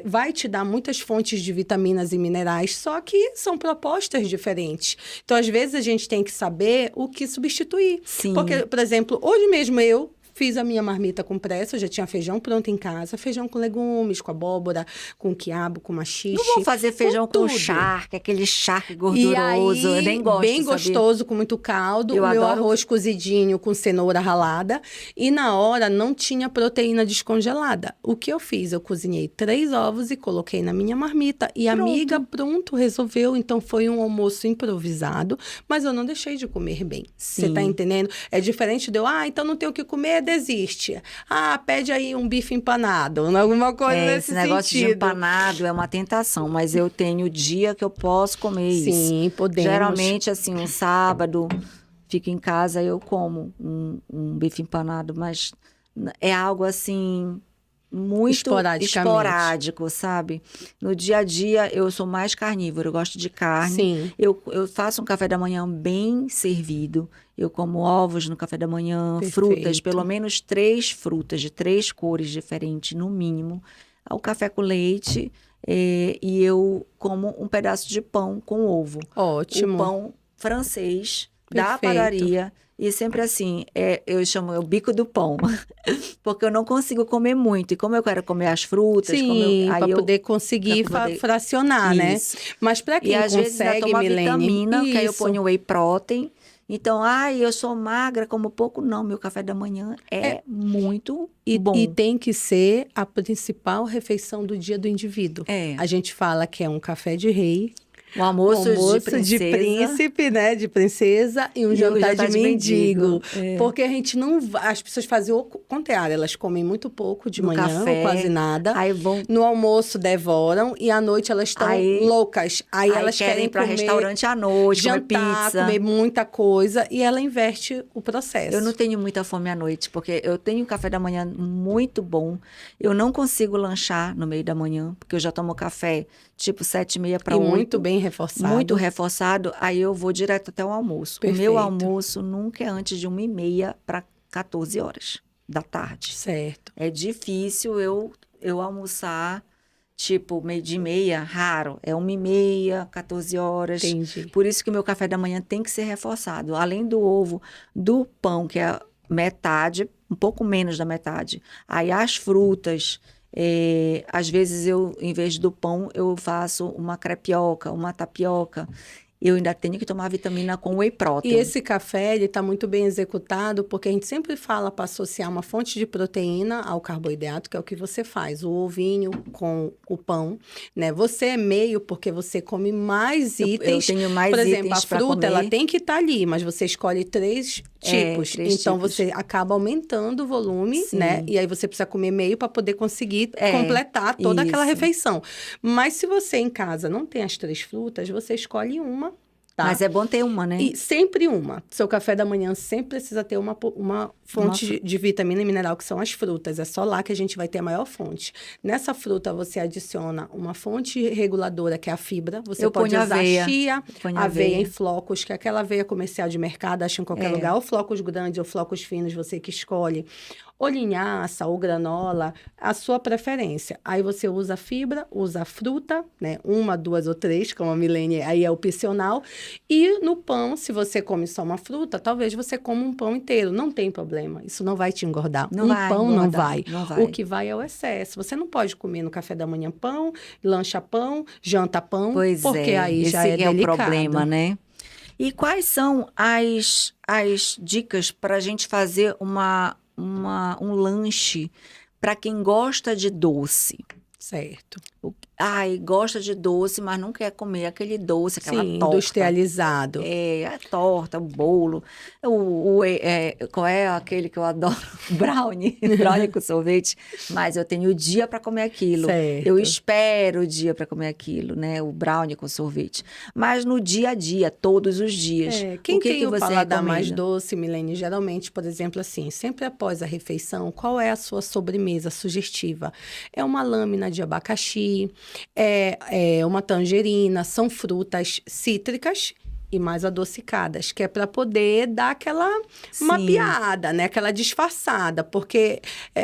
vai te dar muitas fontes de vitaminas e minerais, só que são propostas diferentes. Então, às vezes, a gente tem que saber o que substituir. Sim. Porque, por exemplo, hoje mesmo eu fiz a minha marmita com pressa, eu já tinha feijão pronto em casa, feijão com legumes, com abóbora, com quiabo, com maxixe. Não vou fazer feijão com tudo. charque, aquele charque E gorduroso. aí, Eu nem gosto, bem sabia? gostoso, com muito caldo. Eu o meu adoro. arroz cozidinho com cenoura ralada. E na hora não tinha proteína descongelada. O que eu fiz? Eu cozinhei 3 ovos e coloquei na minha marmita. E a Pronto. amiga, pronto, resolveu. Então foi um almoço improvisado, mas eu não deixei de comer bem. Você tá Sim. entendendo? É diferente de eu, então não tenho o que comer, desiste. Pede aí um bife empanado, alguma coisa nesse Esse negócio de sentido. empanado é uma tentação, mas eu tenho dia que eu posso comer isso. Sim, podemos. Geralmente, assim, um sábado, fico em casa e eu como um bife empanado, mas é algo assim muito Esporadicamente. esporádico, sabe? No dia a dia eu sou mais carnívora, eu gosto de carne. Sim. Eu faço um café da manhã bem servido. Eu como ovos no café da manhã, frutas, Perfeito. pelo menos 3 frutas de 3 cores diferentes, no mínimo. O café com leite e eu como um pedaço de pão com ovo. Ótimo. O pão francês da Perfeito. padaria. E sempre assim, eu chamo o bico do pão. Porque eu não consigo comer muito. E como eu quero comer as frutas, Sim, para poder conseguir pra poder- fracionar, né? Isso. Mas para E quem às vezes ainda consegue, tomo a Milene, vitamina, que aí eu isso. ponho whey protein. Então, eu sou magra, como pouco. Não, meu café da manhã é muito bom. E tem que ser a principal refeição do dia do indivíduo. É. A gente fala que é um café de rei, Um almoço, almoço de princesa. príncipe, né? De princesa e um jantar de mendigo. É. Porque a gente não... As pessoas fazem o contrário. Elas comem muito pouco de No manhã, café, ou quase nada. Aí vão... No almoço devoram e à noite elas estão Aí- loucas. Aí elas querem ir para comer, restaurante à noite, comer jantar, pizza. comer muita coisa e ela inverte o processo. Eu não tenho muita fome à noite, porque eu tenho um café da manhã muito bom. Eu não consigo lanchar no meio da manhã, porque eu já tomo café tipo 7h30 para E 8. muito bem reforçado. Muito reforçado, aí eu vou direto até o almoço. Perfeito. O meu almoço nunca é antes de 1h30 para 14 horas da tarde. Certo. É difícil eu almoçar, tipo, 12h30, raro. É 1h30, 14 horas. Entendi. Por isso que o meu café da manhã tem que ser reforçado. Além do ovo, do pão, que é metade, um pouco menos da metade. Aí as frutas, às vezes em vez do pão, eu faço uma crepioca, uma tapioca. Eu ainda tenho que tomar vitamina com whey protein. E esse café, ele está muito bem executado, porque a gente sempre fala para associar uma fonte de proteína ao carboidrato, que é o que você faz, o ovinho com o pão, né? Você é meio porque você come mais itens. Eu tenho mais Por itens exemplo, a pra fruta, ela comer. tem que estar ali, mas você escolhe 3 tipos. 3 então, tipos. você acaba aumentando o volume, Sim. né? E aí você precisa comer meio para poder conseguir completar toda aquela isso. refeição. Mas se você em casa não tem as 3 frutas, você escolhe uma. Tá? Mas é bom ter uma, né? E sempre uma. Seu café da manhã sempre precisa ter uma fonte de vitamina e mineral, que são as frutas. É só lá que a gente vai ter a maior fonte. Nessa fruta, você adiciona uma fonte reguladora, que é a fibra. Você Eu pode ponho usar aveia. chia, Ponho aveia em aveia. flocos, que é aquela aveia comercial de mercado, acha em qualquer lugar. Ou flocos grandes ou flocos finos, você que escolhe. Ou linhaça, ou granola, a sua preferência. Aí você usa a fibra, usa a fruta, né? 1, 2 ou 3, como a Milene, aí é opcional. E no pão, se você come só uma fruta, talvez você coma um pão inteiro. Não tem problema. Isso não vai te engordar. Não vai pão não engordar, vai. não vai. O que vai é o excesso. Você não pode comer no café da manhã pão, lancha pão, janta pão, Pois porque aí esse já é é o delicado. problema, né? E quais são as dicas para a gente fazer um lanche para quem gosta de doce? Certo. Ai, gosta de doce, mas não quer comer aquele doce, aquela Sim, torta. industrializado. A torta, o bolo, qual é aquele que eu adoro? Brownie, brownie com sorvete. Mas eu tenho o dia para comer aquilo. Eu Certo. espero o dia para comer aquilo, né? O brownie com sorvete. Mas no dia a dia, todos os dias, Quem o que tem que o você paladar mais recomenda? doce, Milene, geralmente, por exemplo, assim, sempre após a refeição, qual é a sua sobremesa sugestiva? É uma lâmina de abacaxi, é uma tangerina, são frutas cítricas e mais adocicadas, que é para poder dar aquela Sim, mapeada, né? Aquela disfarçada, porque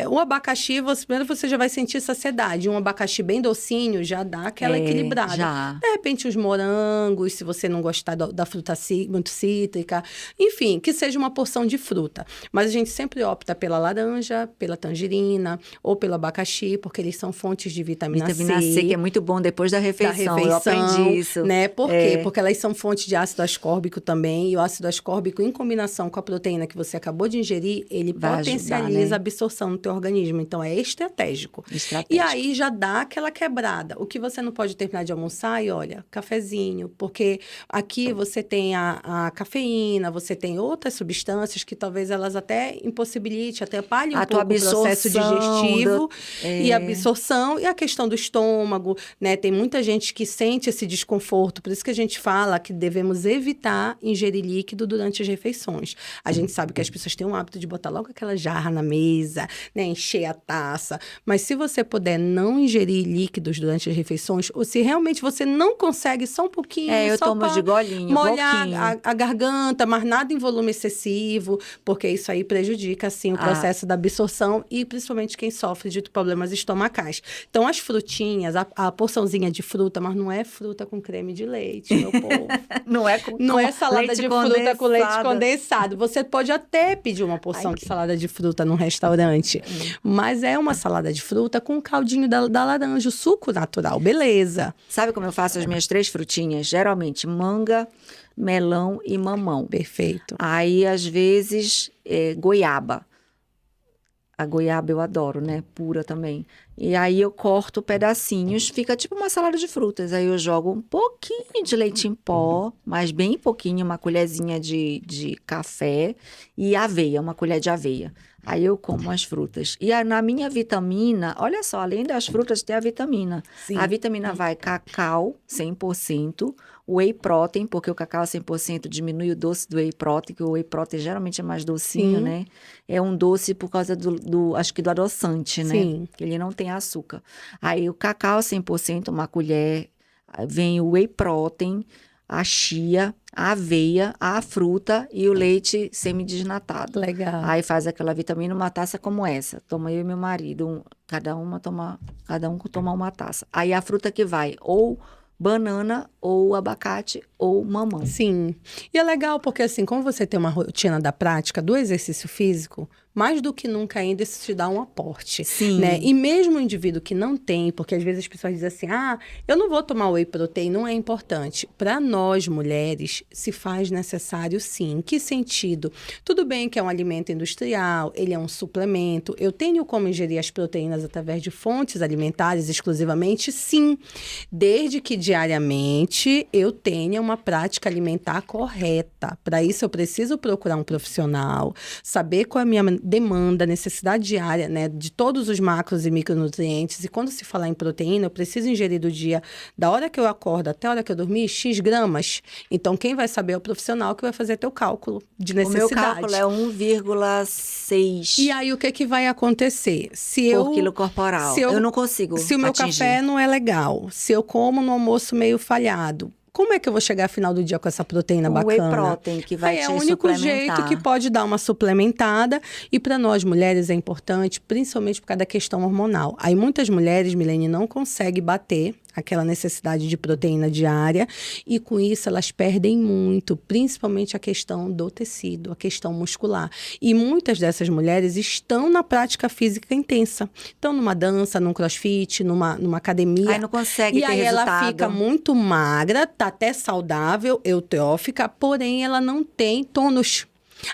o abacaxi, primeiro você já vai sentir saciedade. Um abacaxi bem docinho já dá aquela equilibrada. já. De repente, os morangos, se você não gostar da fruta muito cítrica. Enfim, que seja uma porção de fruta. Mas a gente sempre opta pela laranja, pela tangerina ou pelo abacaxi, porque eles são fontes de Vitamina C, que é muito bom depois da da refeição. Eu refeição, aprendi isso. né? Por quê? Porque elas são fontes de ácido ascórbico também, e o ácido ascórbico, em combinação com a proteína que você acabou de ingerir, ele Vai ajudar, potencializa né? a absorção no teu organismo. Então, é estratégico. E Estratégico. aí, já dá aquela quebrada. O que você não pode terminar de almoçar, e olha, cafezinho, porque aqui você tem a cafeína, você tem outras substâncias que talvez elas até impossibilite, atrapalhem um A tua pouco o processo absorção digestivo e é, absorção, e a questão do estômago, né? Tem muita gente que sente esse desconforto, por isso que a gente fala que devemos evitar ingerir líquido durante as refeições. A gente sabe que as pessoas têm o hábito de botar logo aquela jarra na mesa, né? Encher a taça, mas se você puder não ingerir líquidos durante as refeições, ou se realmente você não consegue, só um pouquinho, eu só tomo para de golinho, molhar pouquinho. a garganta, mas nada em volume excessivo, porque isso aí prejudica, assim, o Ah, processo da absorção e principalmente quem sofre de problemas estomacais. Então, as frutinhas, a porçãozinha de fruta, mas não é fruta com creme de leite, meu povo. não é com, Não com é salada leite de fruta com leite condensado. condensado. Você pode até pedir uma porção Ai, de salada de fruta num restaurante, mas é uma salada de fruta com o caldinho da laranja, o suco natural, beleza. Sabe como eu faço as minhas 3 frutinhas? Geralmente manga, melão e mamão. Perfeito. Aí, às vezes, goiaba. A goiaba eu adoro, né? Pura também. E aí eu corto pedacinhos, fica tipo uma salada de frutas. Aí eu jogo um pouquinho de leite em pó, mas bem pouquinho, uma colherzinha de café e aveia, uma colher de aveia. Aí eu como as frutas. E na minha vitamina, olha só, além das frutas tem a vitamina. Sim. A vitamina vai cacau, 100%, whey protein, porque o cacau 100% diminui o doce do whey protein, que o whey protein geralmente é mais docinho, Sim. né? É um doce por causa acho que do adoçante, né? Sim. Que ele não tem açúcar. Aí o cacau 100%, uma colher, aí vem o whey protein, a chia, a aveia, a fruta e o leite semidesnatado. Legal. Aí faz aquela vitamina, uma taça como essa. Toma eu e meu marido, cada um toma uma taça. Aí a fruta que vai ou banana, ou abacate, ou mamão. Sim. E é legal porque, assim, como você tem uma rotina da prática do exercício físico, mais do que nunca ainda isso te dá um aporte, Sim. né? E mesmo o indivíduo que não tem, porque às vezes as pessoas dizem assim, eu não vou tomar whey protein, não é importante. Para nós, mulheres, se faz necessário sim. Em que sentido? Tudo bem que é um alimento industrial, ele é um suplemento, eu tenho como ingerir as proteínas através de fontes alimentares exclusivamente? Sim. Desde que diariamente eu tenha uma prática alimentar correta. Para isso eu preciso procurar um profissional, saber qual é a minha demanda, necessidade diária, né, de todos os macros e micronutrientes. E quando se falar em proteína, eu preciso ingerir do dia, da hora que eu acordo até a hora que eu dormir, X gramas. Então, quem vai saber é o profissional que vai fazer teu cálculo de necessidade. O meu cálculo é 1,6. E aí, o que vai acontecer? Por quilo corporal. Eu não consigo Se o meu atingir. café não é legal, se eu como no almoço meio falhado, como é que eu vou chegar ao final do dia com essa proteína Um bacana? whey protein que vai te É o único suplementar. jeito que pode dar uma suplementada. E para nós mulheres é importante, principalmente por causa da questão hormonal. Aí muitas mulheres, Milene, não conseguem bater aquela necessidade de proteína diária e com isso elas perdem muito, principalmente a questão do tecido, a questão muscular. E muitas dessas mulheres estão na prática física intensa. Estão numa dança, num crossfit, numa academia. Aí não consegue e ter aí resultado. ela fica muito magra, tá até saudável, eutrófica, porém ela não tem tônus.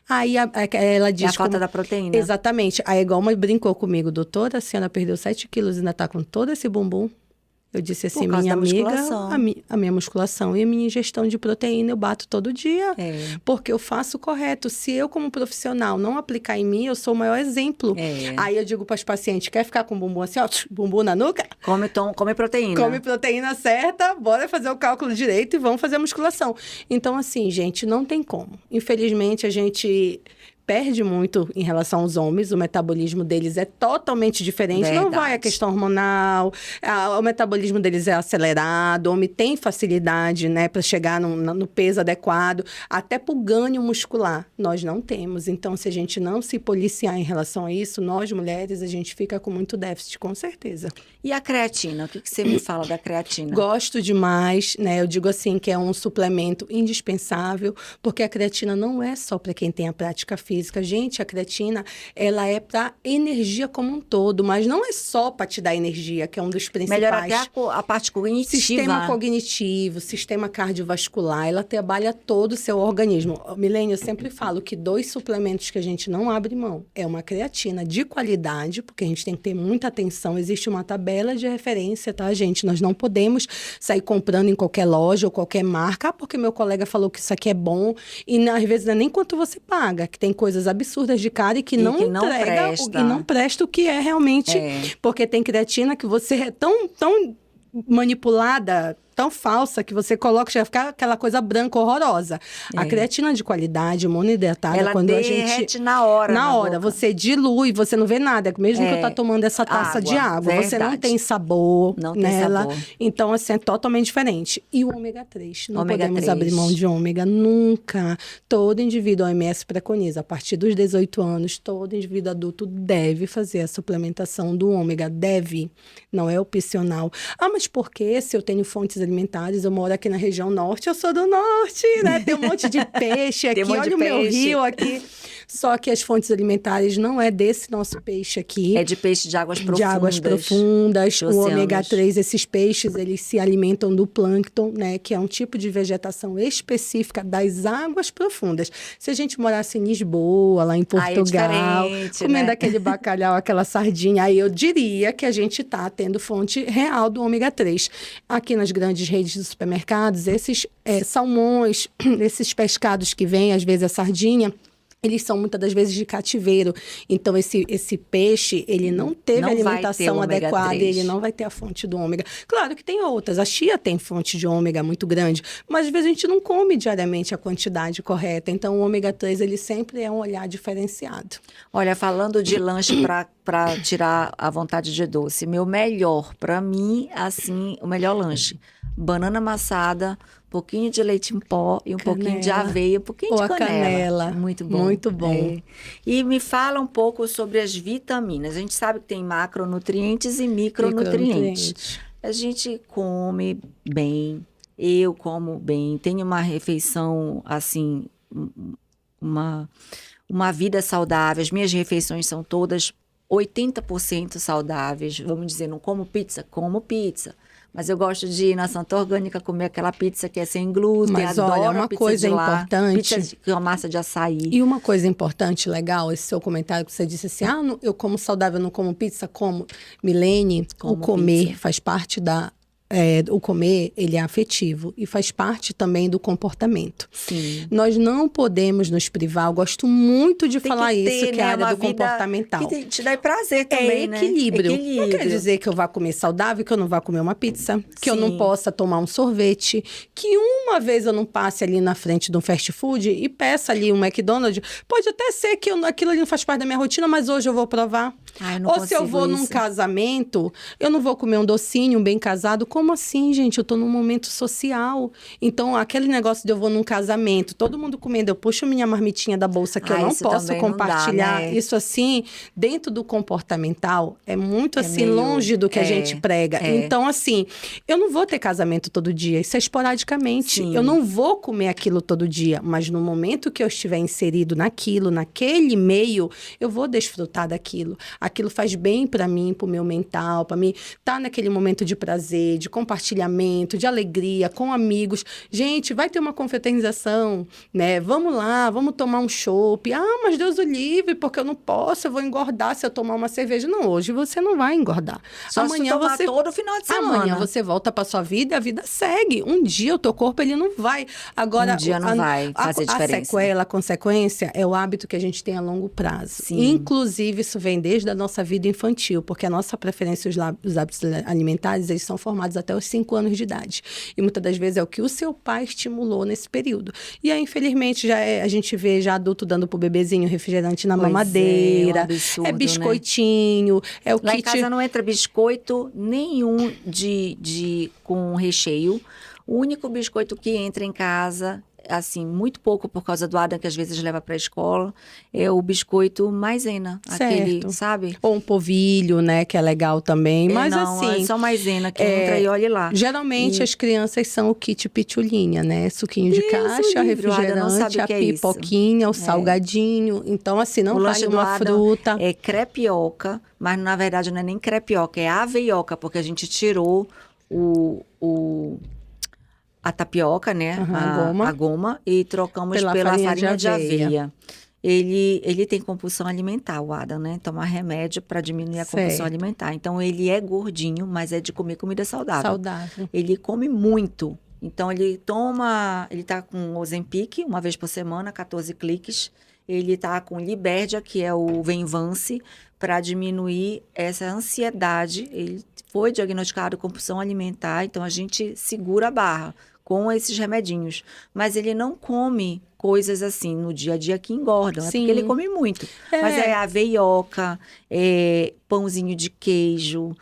Aí ela diz... É a falta da proteína. Exatamente. Aí igual uma brincou comigo, doutora, a senhora perdeu 7 quilos e ainda tá com todo esse bumbum. Eu disse assim, Por causa minha da amiga, musculação. a minha musculação e a minha ingestão de proteína eu bato todo dia. É. Porque eu faço o correto. Se eu, como profissional, não aplicar em mim, eu sou o maior exemplo. É. Aí eu digo para os pacientes, quer ficar com o bumbum assim, ó, bumbum na nuca? Come proteína. Come proteína certa, bora fazer o cálculo direito e vamos fazer a musculação. Então, assim, gente, não tem como. Infelizmente, a gente perde muito em relação aos homens, o metabolismo deles é totalmente diferente. Verdade. Não vai a questão hormonal, o metabolismo deles é acelerado, o homem tem facilidade, né, para chegar no peso adequado, até para o ganho muscular. Nós não temos. Então, se a gente não se policiar em relação a isso, nós mulheres, a gente fica com muito déficit, com certeza. E a creatina? O que você me fala da creatina? Gosto demais, né? Eu digo assim que é um suplemento indispensável, porque a creatina não é só para quem tem a prática física. Gente, a creatina, ela é para energia como um todo, mas não é só para te dar energia, que é um dos principais. Melhora até a parte cognitiva. Sistema cognitivo, sistema cardiovascular, ela trabalha todo o seu organismo. Milene, eu sempre falo que 2 suplementos que a gente não abre mão é uma creatina de qualidade, porque a gente tem que ter muita atenção, existe uma tabela de referência, tá, gente? Nós não podemos sair comprando em qualquer loja ou qualquer marca, porque meu colega falou que isso aqui é bom, e às vezes não é nem quanto você paga, que tem coisas absurdas de cara e que não entrega e não presta o que é realmente, porque tem creatina que você é tão manipulada, tão falsa, que você coloca, já fica aquela coisa branca horrorosa. A creatina de qualidade, monoidratada, ela quando derrete a gente... na hora. Na hora, você dilui, você não vê nada. Mesmo que eu tá tomando essa taça de água, verdade. você não tem sabor não tem nela. sabor. Então, assim, é totalmente diferente. E o ômega 3. Não Ômega podemos 3. abrir mão de ômega, nunca. Todo indivíduo, a OMS preconiza, a partir dos 18 anos, todo indivíduo adulto deve fazer a suplementação do ômega. Deve, não é opcional. Ah, mas por que se eu tenho fontes alimentares, eu moro aqui na região norte, eu sou do norte, né? Tem um monte de peixe aqui, olha o meu rio aqui. Só que as fontes alimentares não é desse nosso peixe aqui. É de peixe de águas profundas. De águas profundas. O ômega 3, esses peixes, eles se alimentam do plâncton, né? Que é um tipo de vegetação específica das águas profundas. Se a gente morasse em Lisboa, lá em Portugal, comendo aquele bacalhau, aquela sardinha, aí eu diria que a gente está tendo fonte real do ômega 3. Aqui nas grandes redes de supermercados, esses salmões, esses pescados que vêm, às vezes a sardinha, eles são muitas das vezes de cativeiro. Então, esse peixe, ele não teve alimentação adequada, ele não vai ter a fonte do ômega. Claro que tem outras. A chia tem fonte de ômega muito grande, mas às vezes a gente não come diariamente a quantidade correta. Então, o ômega 3, ele sempre é um olhar diferenciado. Olha, falando de lanche para tirar a vontade de doce, meu melhor, para mim, assim, o melhor lanche. Banana amassada, um pouquinho de leite em pó e um pouquinho de aveia, um pouquinho de canela. Muito bom. Muito bom. É. E me fala um pouco sobre as vitaminas. A gente sabe que tem macronutrientes e micronutrientes. A gente come bem, eu como bem, tenho uma refeição, assim, uma vida saudável. As minhas refeições são todas 80% saudáveis. Vamos dizer, não como pizza? Como pizza. Mas eu gosto de ir na Santa Orgânica comer aquela pizza que é sem glúten. Mas adoro olha, uma coisa importante... Pizza com massa de açaí. E uma coisa importante, legal, esse seu comentário que você disse assim, eu como saudável, não como pizza, como Milene, o comer faz parte da... o comer, ele é afetivo e faz parte também do comportamento. Sim. Nós não podemos nos privar, eu gosto muito de falar isso, que é a área do comportamental. Que te dá prazer também, né? Equilíbrio. Não quer dizer que eu vá comer saudável, que eu não vá comer uma pizza, que eu não possa tomar um sorvete, que uma vez eu não passe ali na frente de um fast food e peça ali um McDonald's. Pode até ser que aquilo ali não faz parte da minha rotina, mas hoje eu vou provar. Ou se eu vou num casamento, eu não vou comer um docinho, um bem casado. Como assim, gente? Eu tô num momento social. Então, aquele negócio de eu vou num casamento, todo mundo comendo, eu puxo minha marmitinha da bolsa que eu não posso compartilhar. Não dá, né? Isso, assim, dentro do comportamental, é muito, assim, longe do que a gente prega. Então, assim, eu não vou ter casamento todo dia. Isso é esporadicamente. Sim. Eu não vou comer aquilo todo dia. Mas no momento que eu estiver inserido naquele meio, eu vou desfrutar daquilo. aquilo faz bem para mim, para o meu mental, para mim estar naquele momento de prazer, de compartilhamento, de alegria, com amigos. Gente, vai ter uma confraternização, né? Vamos lá, vamos tomar um chopp. Ah, mas Deus o livre, porque eu não posso, eu vou engordar se eu tomar uma cerveja. Não, hoje você não vai engordar. Só Amanhã se tomar você todo final de semana. Amanhã você volta para sua vida e a vida segue. Um dia o teu corpo ele não vai. Agora, Um dia não vai fazer diferença. A sequela, a consequência é o hábito que a gente tem a longo prazo. Sim. Inclusive, isso vem desde a nossa vida infantil, porque a nossa preferência, os hábitos alimentares, eles são formados até os 5 anos de idade. E muitas das vezes é o que o seu pai estimulou nesse período. E aí, infelizmente, a gente vê já adulto dando pro bebezinho refrigerante na mamadeira. É um absurdo, é biscoitinho, é o Lá kit... em casa não entra biscoito nenhum com recheio. O único biscoito que entra em casa, assim, muito pouco por causa do Adam, que às vezes leva para a escola, é o biscoito maisena. Aquele, Certo. sabe? Ou um polvilho, né, que é legal também. Mas não, assim... é só maisena que entra e olhe lá. Geralmente as crianças são o kit pitulinha, né? Suquinho de Deus caixa, o livre, o Adam não sabe refrigerante, o a que é isso. pipoquinha, o salgadinho. Então, assim, não O vale lanche do uma Adam fruta. é crepioca, mas na verdade não é nem crepioca, é aveioca, porque a gente tirou a tapioca, né? A a goma, e trocamos Pela pela farinha farinha de de aveia. aveia. Ele tem compulsão alimentar, o Adam, né? Toma remédio para diminuir a compulsão Certo. alimentar. Então, ele é gordinho, mas é de comer comida saudável. Saudável. Ele come muito. Então, ele tá com Ozempic, uma vez por semana, 14 cliques. Ele tá com Liberdia, que é o Venvance, para diminuir essa ansiedade. Ele foi diagnosticado com compulsão alimentar, então a gente segura a barra com esses remedinhos. Mas ele não come coisas assim no dia a dia que engordam, é Sim. porque ele come muito. Mas é aveioca, é pãozinho de queijo,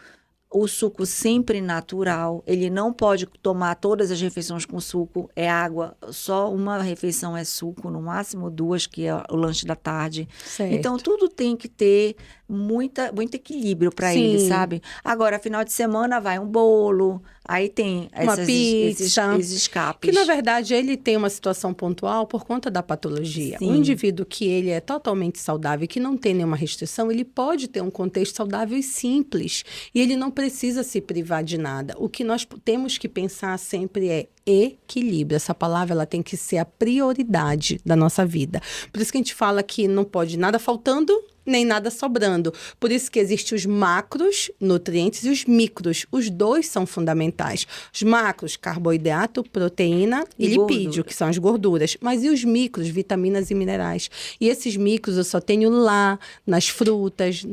o suco sempre natural. Ele não pode tomar todas as refeições com suco, é água. Só uma refeição é suco, no máximo 2, que é o lanche da tarde. Certo. Então, tudo tem que ter muito equilíbrio para Sim. ele, sabe? Agora, final de semana, vai um bolo, aí tem Uma pizza. esses escapes. Que, na verdade, ele tem uma situação pontual por conta da patologia. Sim. Um indivíduo que ele é totalmente saudável e que não tem nenhuma restrição, ele pode ter um contexto saudável e simples. E ele não precisa se privar de nada. O que nós temos que pensar sempre é equilíbrio. Essa palavra ela tem que ser a prioridade da nossa vida. Por isso que a gente fala que não pode nada faltando, nem nada sobrando. Por isso que existem os macros nutrientes e os micros. Os dois são fundamentais. Os macros, carboidrato, proteína e lipídio, gordura. que são as gorduras. Mas e os micros, vitaminas e minerais? E esses micros eu só tenho lá, nas frutas,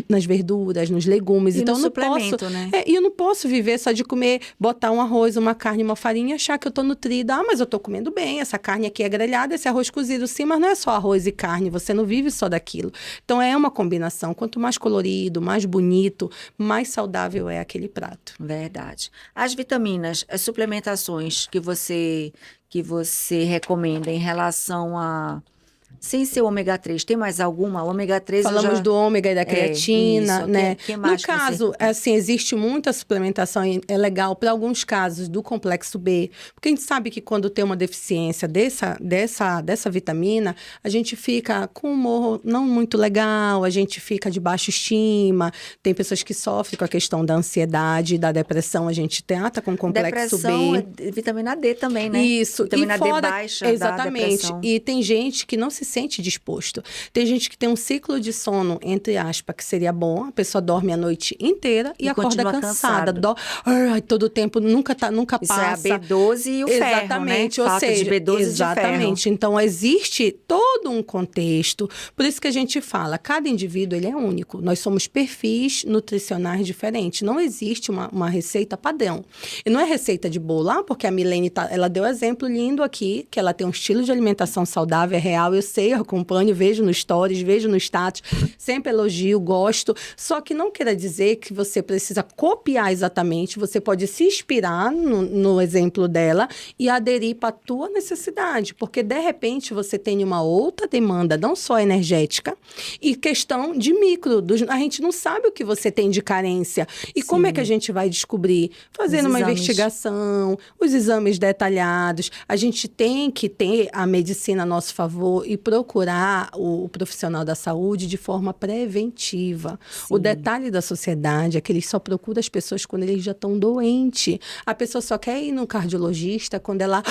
nas verduras, nos legumes. E então no eu não suplemento, posso, né? E eu não posso viver só de comer, botar um arroz, uma carne, uma farinha e achar que eu tô nutrida. Ah, mas eu tô comendo bem, essa carne aqui é grelhada, esse arroz cozido sim, mas não é só arroz e carne, você não vive só daquilo. Então é uma combinação. Quanto mais colorido, mais bonito, mais saudável é aquele prato. Verdade. As vitaminas, as suplementações que você recomenda em relação a... Sem ser o ômega 3, tem mais alguma? O ômega 3 Falamos do ômega e da creatina, isso. né? Que mais No que você- caso, assim, existe muita suplementação, e é legal para alguns casos do complexo B, porque a gente sabe que quando tem uma deficiência dessa vitamina, a gente fica com um humor não muito legal, a gente fica de baixa estima, tem pessoas que sofrem com a questão da ansiedade, da depressão, a gente trata com complexo Depressão, B. vitamina D também, né? Isso. Vitamina E D fora, baixa exatamente. dá depressão. E tem gente que não se sente disposto. Tem gente que tem um ciclo de sono, entre aspas, que seria bom. A pessoa dorme a noite inteira e acorda continua cansada. cansado. Ai, todo tempo, nunca Isso passa. é a B12 e o ferro, Exatamente, né? ou Falta seja, de B12 exatamente. Então, existe todo um contexto. Por isso que a gente fala, cada indivíduo ele é único. Nós somos perfis nutricionais diferentes. Não existe uma receita padrão. E não é receita de bolo, porque a Milene, ela deu exemplo lindo aqui, que ela tem um estilo de alimentação saudável, é real, eu sei, eu acompanho, vejo no stories, vejo no status, sempre elogio, gosto. Só que não quer dizer que você precisa copiar exatamente, você pode se inspirar no exemplo dela e aderir para a tua necessidade, porque de repente você tem uma outra demanda, não só energética, e questão de micro, a gente não sabe o que você tem de carência. E Sim. como é que a gente vai descobrir? Fazendo Os uma exames. investigação, os exames detalhados, a gente tem que ter a medicina a nosso favor e procurar o profissional da saúde de forma preventiva. O detalhe da sociedade é que eles só procuram as pessoas quando eles já estão doentes. A pessoa só quer ir no cardiologista quando ela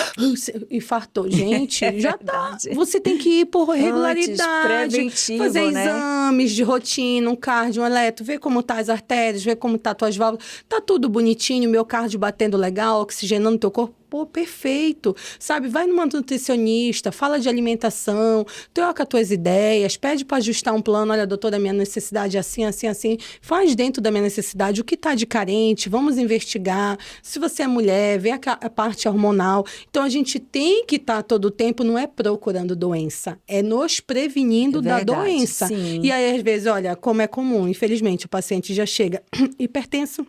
infartou. Gente, já tá. Você tem que ir por regularidade, preventivo, fazer né? exames de rotina, um cardio, um eletro, ver como tá as artérias, ver como tá tuas válvulas. Tá tudo bonitinho, meu cardio batendo legal, oxigenando teu corpo. Pô, perfeito, sabe? Vai numa nutricionista, fala de alimentação, troca tuas ideias, pede para ajustar um plano. Olha, doutora, minha necessidade é assim, assim, assim. Faz dentro da minha necessidade o que está de carente, vamos investigar. Se você é mulher, vê a parte hormonal. Então, a gente tem que estar todo o tempo, não é procurando doença, é nos prevenindo da doença. Sim. E aí, às vezes, olha, como é comum, infelizmente, o paciente já chega hipertenso,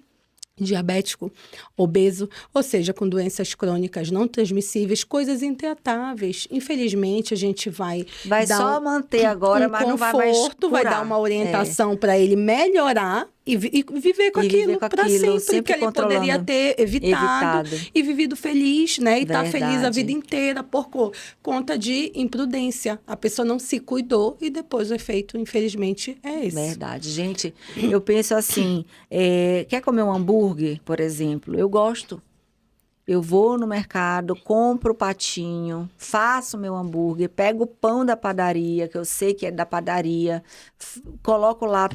diabético, obeso, ou seja, com doenças crônicas não transmissíveis, coisas intratáveis. Infelizmente, a gente vai dar só manter agora, mas não vai mais curar. Vai dar uma orientação para ele melhorar e viver com aquilo para sempre, que ele poderia ter evitado e vivido feliz, né? E estar feliz a vida inteira por conta de imprudência. A pessoa não se cuidou e depois o efeito, infelizmente, é esse. Verdade. Gente, eu penso assim, quer comer um hambúrguer, por exemplo? Eu gosto. Eu vou no mercado, compro o patinho, faço meu hambúrguer, pego o pão da padaria, que eu sei que é da padaria, coloco lá...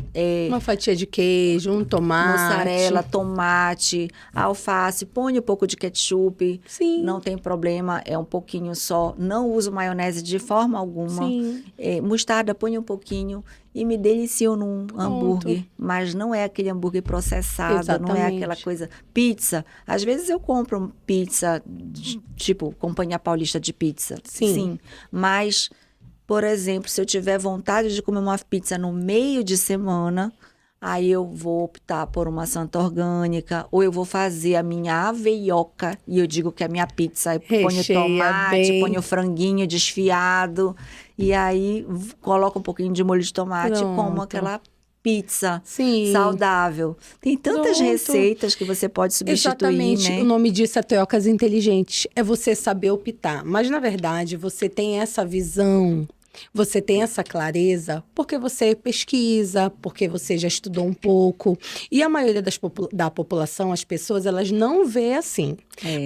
uma fatia de queijo, um tomate. Mussarela, tomate, alface, ponho um pouco de ketchup. Sim. Não tem problema, é um pouquinho só. Não uso maionese de forma alguma. Sim. Mostarda, ponho um pouquinho e me delicio num hambúrguer. Mas não é aquele hambúrguer processado, Exatamente. não é aquela coisa... Pizza. Às vezes eu compro pizza, tipo, Companhia Paulista de Pizza. Sim. Mas, por exemplo, se eu tiver vontade de comer uma pizza no meio de semana... Aí eu vou optar por uma santa orgânica, ou eu vou fazer a minha aveioca, e eu digo que a minha pizza, eu ponho tomate, ponho franguinho desfiado, e aí coloco um pouquinho de molho de tomate e como aquela pizza saudável. Tem tantas receitas que você pode substituir, exatamente, né? O nome disso é trocas inteligentes, é você saber optar. Mas, na verdade, você tem essa visão... Você tem essa clareza porque você pesquisa, porque você já estudou um pouco. E a maioria da população, as pessoas, elas não vê assim.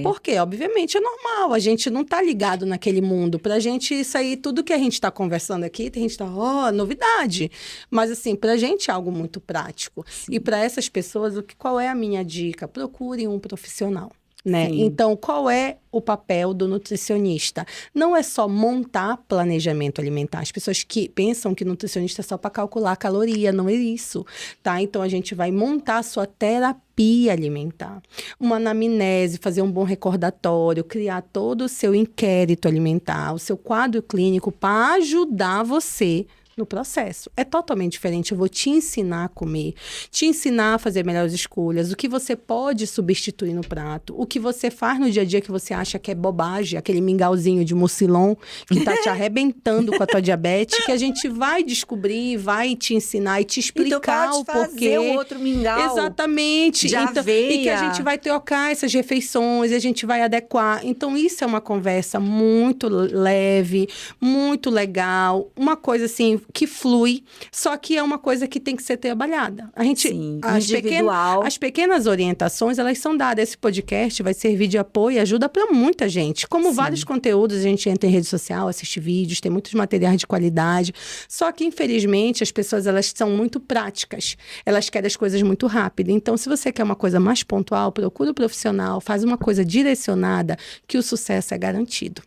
Porque, obviamente, é normal. A gente não está ligado naquele mundo. Pra gente, isso aí, tudo que a gente está conversando aqui, a gente está, novidade. Mas, assim, pra gente é algo muito prático. Sim. E para essas pessoas, qual é a minha dica? Procurem um profissional. Né? Então, qual é o papel do nutricionista? Não é só montar planejamento alimentar. As pessoas que pensam que nutricionista é só para calcular a caloria, não é isso, tá? Então, a gente vai montar a sua terapia alimentar. Uma anamnese, fazer um bom recordatório, criar todo o seu inquérito alimentar, o seu quadro clínico para ajudar você no processo. É totalmente diferente. Eu vou te ensinar a comer, te ensinar a fazer melhores escolhas, o que você pode substituir no prato, o que você faz no dia a dia que você acha que é bobagem, aquele mingauzinho de mucilon que tá te arrebentando com a tua diabetes, que a gente vai descobrir, vai te ensinar e te explicar o porquê. Fazer o outro mingau. Exatamente. De aveia. E que a gente vai trocar essas refeições, e a gente vai adequar. Então, isso é uma conversa muito leve, muito legal, uma coisa assim que flui, só que é uma coisa que tem que ser trabalhada. A gente, individual. As pequenas orientações, elas são dadas. Esse podcast vai servir de apoio e ajuda para muita gente. Como vários conteúdos, a gente entra em rede social, assiste vídeos, tem muitos materiais de qualidade. Só que, infelizmente, as pessoas, elas são muito práticas. Elas querem as coisas muito rápido. Então, se você quer uma coisa mais pontual, procura um profissional, faz uma coisa direcionada, que o sucesso é garantido.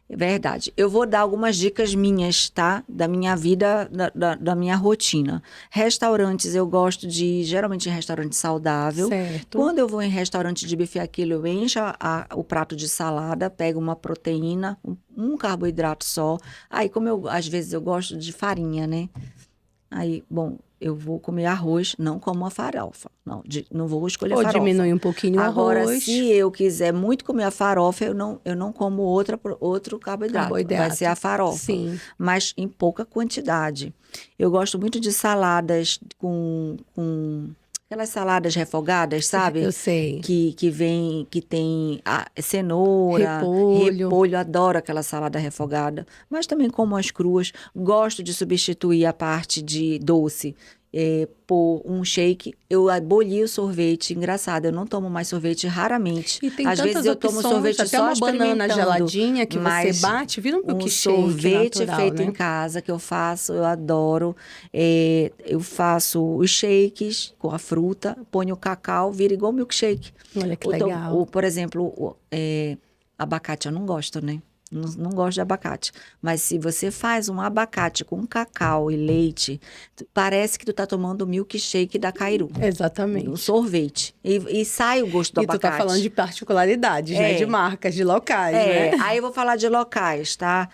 É verdade. Eu vou dar algumas dicas minhas, tá? Da minha vida, da minha rotina. Restaurantes, eu gosto de ir, geralmente, em restaurante saudável. Certo. Quando eu vou em restaurante de buffet, aquilo, eu encho o prato de salada, pego uma proteína, um carboidrato só. Aí, às vezes, eu gosto de farinha, né? Aí, bom, eu vou comer arroz, não como a farofa. Não vou escolher farofa. Ou diminui um pouquinho o arroz. Agora, se eu quiser muito comer a farofa, eu não como outro carboidrato. Vai ser a farofa. Sim. Mas em pouca quantidade. Eu gosto muito de saladas com aquelas saladas refogadas, sabe? Eu sei. Que tem cenoura, repolho, adoro aquela salada refogada. Mas também como as cruas. Gosto de substituir a parte de doce por um shake. Eu abolí o sorvete. Engraçado, eu não tomo mais sorvete raramente. E tem Às tantas vezes eu opções, tomo sorvete até só uma banana experimentando, geladinha que você mas bate, vira um milkshake sorvete natural, feito né? em casa que eu faço, eu adoro. Eu faço os shakes com a fruta, ponho o cacau, vira igual milkshake. Olha que legal. Por exemplo, abacate eu não gosto, né? Não gosto de abacate. Mas se você faz um abacate com cacau e leite, parece que tu tá tomando o milkshake da Cairu. Exatamente. Um sorvete. E sai o gosto do abacate. E tu tá falando de particularidades, né? De marcas, de locais, né? Aí eu vou falar de locais, tá?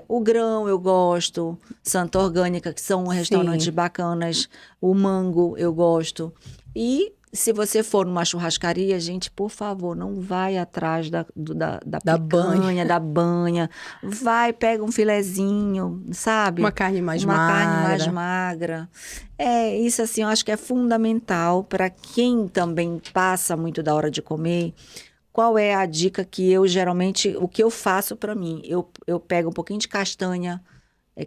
O Grão eu gosto, Santa Orgânica, que são restaurantes bacanas. O Mango eu gosto. E se você for numa churrascaria, gente, por favor, não vai atrás da picanha, da banha. Vai, pega um filezinho, sabe? Uma carne mais magra. Uma carne mais magra. Isso assim, eu acho que é fundamental para quem também passa muito da hora de comer. Qual é a dica que eu geralmente, o que eu faço para mim? Eu pego um pouquinho de castanha,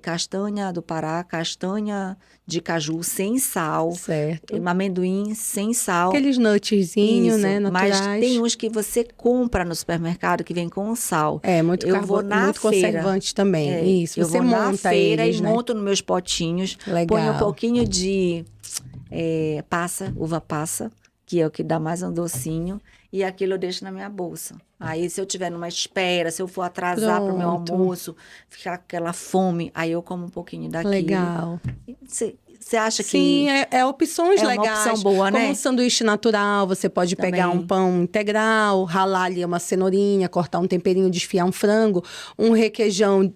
castanha do Pará, castanha de caju sem sal. Certo. Amendoim sem sal. Aqueles nutzinhos, né, naturais. Mas tem uns que você compra no supermercado que vem com sal. Muito muito conservante também. Isso, você monta na feira eles, e monto nos meus potinhos. Legal. Ponho um pouquinho de uva passa, que é o que dá mais um docinho. E aquilo eu deixo na minha bolsa. Aí, se eu tiver numa espera, se eu for atrasar para o meu almoço, ficar aquela fome, aí eu como um pouquinho daquilo. Legal. Você acha que... Sim, opções legais. É uma opção boa, né? Como um sanduíche natural, você pode pegar um pão integral, ralar ali uma cenourinha, cortar um temperinho, desfiar um frango, um requeijão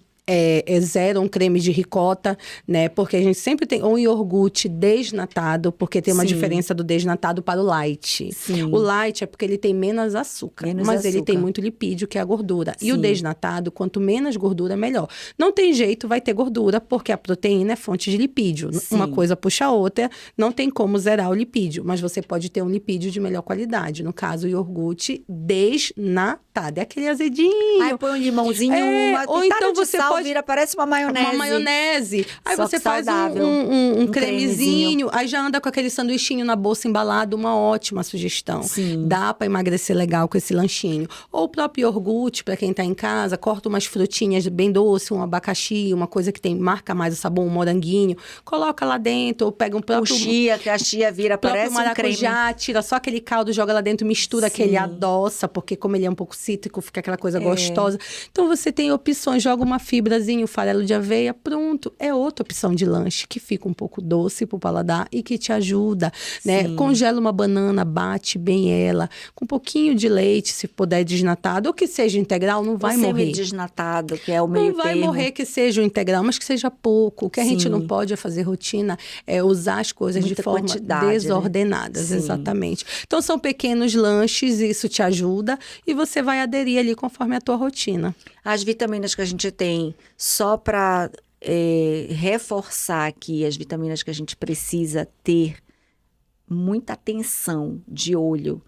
zero, um creme de ricota, né? Porque a gente sempre tem um iogurte desnatado, porque tem uma diferença do desnatado para o light. Sim. O light é porque ele tem menos açúcar, mas ele tem muito lipídio, que é a gordura. Sim. E o desnatado, quanto menos gordura, melhor. Não tem jeito, vai ter gordura, porque a proteína é fonte de lipídio. Sim. Uma coisa puxa a outra, não tem como zerar o lipídio, mas você pode ter um lipídio de melhor qualidade. No caso, o iogurte desnatado. É aquele azedinho. Aí põe um limãozinho, uma ou então você sal, vira, parece uma maionese. Uma maionese. Aí só você faz um cremezinho, aí já anda com aquele sanduichinho na bolsa embalado, uma ótima sugestão. Sim. Dá para emagrecer legal com esse lanchinho. Ou o próprio iogurte, para quem tá em casa, corta umas frutinhas bem doces, um abacaxi, uma coisa que marca mais o sabor, um moranguinho, coloca lá dentro, ou pega um próprio... que a chia vira, parece maracujá, um creme. Tira só aquele caldo, joga lá dentro, mistura, que ele adoça, porque como ele é um pouco cítrico, fica aquela coisa gostosa. Então você tem opções, joga uma fibrazinha, farelo de aveia, pronto. É outra opção de lanche que fica um pouco doce pro paladar e que te ajuda, né? Congela uma banana, bate bem ela, com um pouquinho de leite, se puder desnatado, ou que seja integral, não vai morrer. Semi-desnatado, que é o meio termo. Não vai morrer que seja o integral, mas que seja pouco. O que a gente não pode é fazer rotina, é usar as coisas de forma desordenadas, né? Exatamente. Então são pequenos lanches, isso te ajuda e você vai aderir ali conforme a tua rotina. As vitaminas que a gente tem, só para reforçar aqui, as vitaminas que a gente precisa ter muita atenção de olho.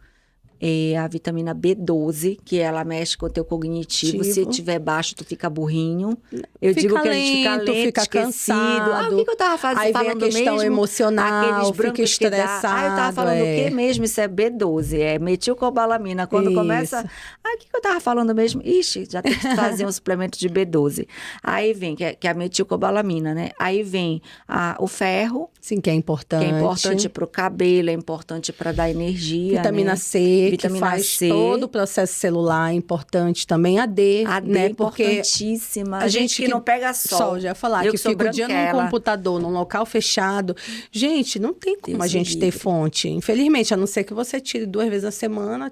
A vitamina B12, que ela mexe com o teu cognitivo. Se tiver baixo, tu fica burrinho. Eu digo que a gente fica lento, fica cansado. O que eu tava falando mesmo? Aí vem a questão emocional, fica estressado. Eu tava falando o que mesmo? Isso é B12, é metilcobalamina. Quando começa... o que eu tava falando mesmo? Ixi, já tem que fazer um suplemento de B12. Aí vem, que é a metilcobalamina, né? Aí vem o ferro. Sim, que é importante. Que é importante pro cabelo, é importante para dar energia, Vitamina C, que faz todo o processo celular, importante também. A D, né? Importantíssima. A gente que não pega sol. Já ia falar, que fica o dia num computador, num local fechado. Gente, não tem como a gente ter fonte. Infelizmente, a não ser que você tire 2 vezes na semana,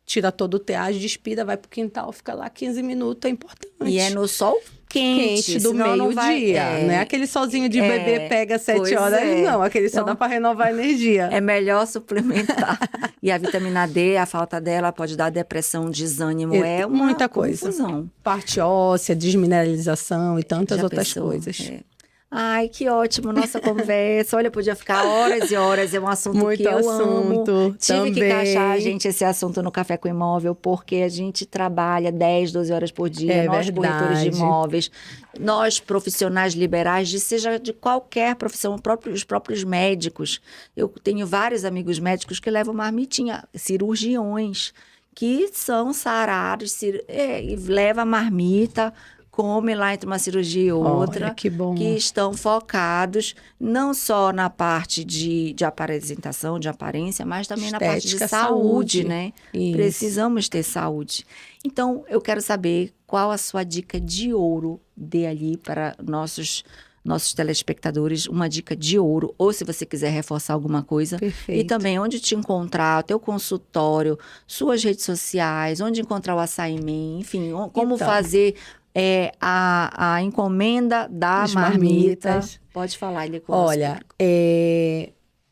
tira todo o teagem, despida, vai pro quintal, fica lá 15 minutos, é importante. E é no sol quente do meio-dia, né? Aquele solzinho de bebê pega 7 horas, não, aquele só dá para renovar a energia. É melhor suplementar. E a vitamina D, a falta dela pode dar depressão, desânimo, muita coisa. Confusão. Parte óssea, desmineralização e tantas outras coisas. Ai, que ótimo nossa conversa. Olha, podia ficar horas e horas. É um assunto Muito que eu amo. assunto Tive que também. encaixar, gente, esse assunto no Café com Imóvel, porque a gente trabalha 10, 12 horas por dia. É Nós, corretores de verdade. imóveis, nós, profissionais liberais, seja de qualquer profissão, os próprios médicos. Eu tenho vários amigos médicos que levam marmitinha, cirurgiões, que são sarados, e leva a marmita, come lá entre uma cirurgia e outra, Olha, que bom. que estão focados não só na parte de apresentação, de aparência, mas também na parte de Estética, saúde, saúde. né? Isso. Precisamos ter saúde. Então, eu quero saber qual a sua dica de ouro, dê ali para nossos telespectadores, uma dica de ouro, ou se você quiser reforçar alguma coisa. Perfeito. E também onde te encontrar, o teu consultório, suas redes sociais, onde encontrar o Açaí Man, enfim, como Então. fazer a encomenda da As marmita. marmitas. Pode falar, ele com o nosso Olha, público.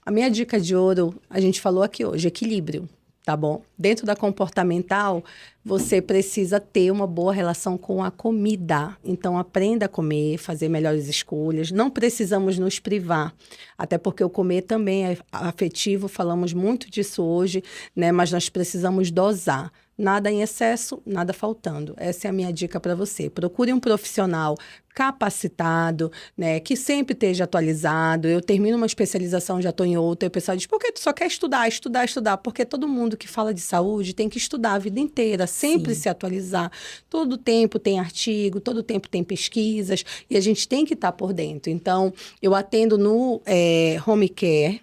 a minha dica de ouro, a gente falou aqui hoje, equilíbrio, tá bom? Dentro da comportamental, você precisa ter uma boa relação com a comida. Então, aprenda a comer, fazer melhores escolhas. Não precisamos nos privar, até porque o comer também é afetivo, falamos muito disso hoje, né? Mas nós precisamos dosar. Nada em excesso, nada faltando. Essa é a minha dica para você. Procure um profissional capacitado, né, que sempre esteja atualizado. Eu termino uma especialização, já estou em outra, e o pessoal diz, por que tu só quer estudar? Porque todo mundo que fala de saúde tem que estudar a vida inteira, sempre Sim. se atualizar. Todo tempo tem artigo, todo tempo tem pesquisas, e a gente tem que estar por dentro. Então, eu atendo no home care.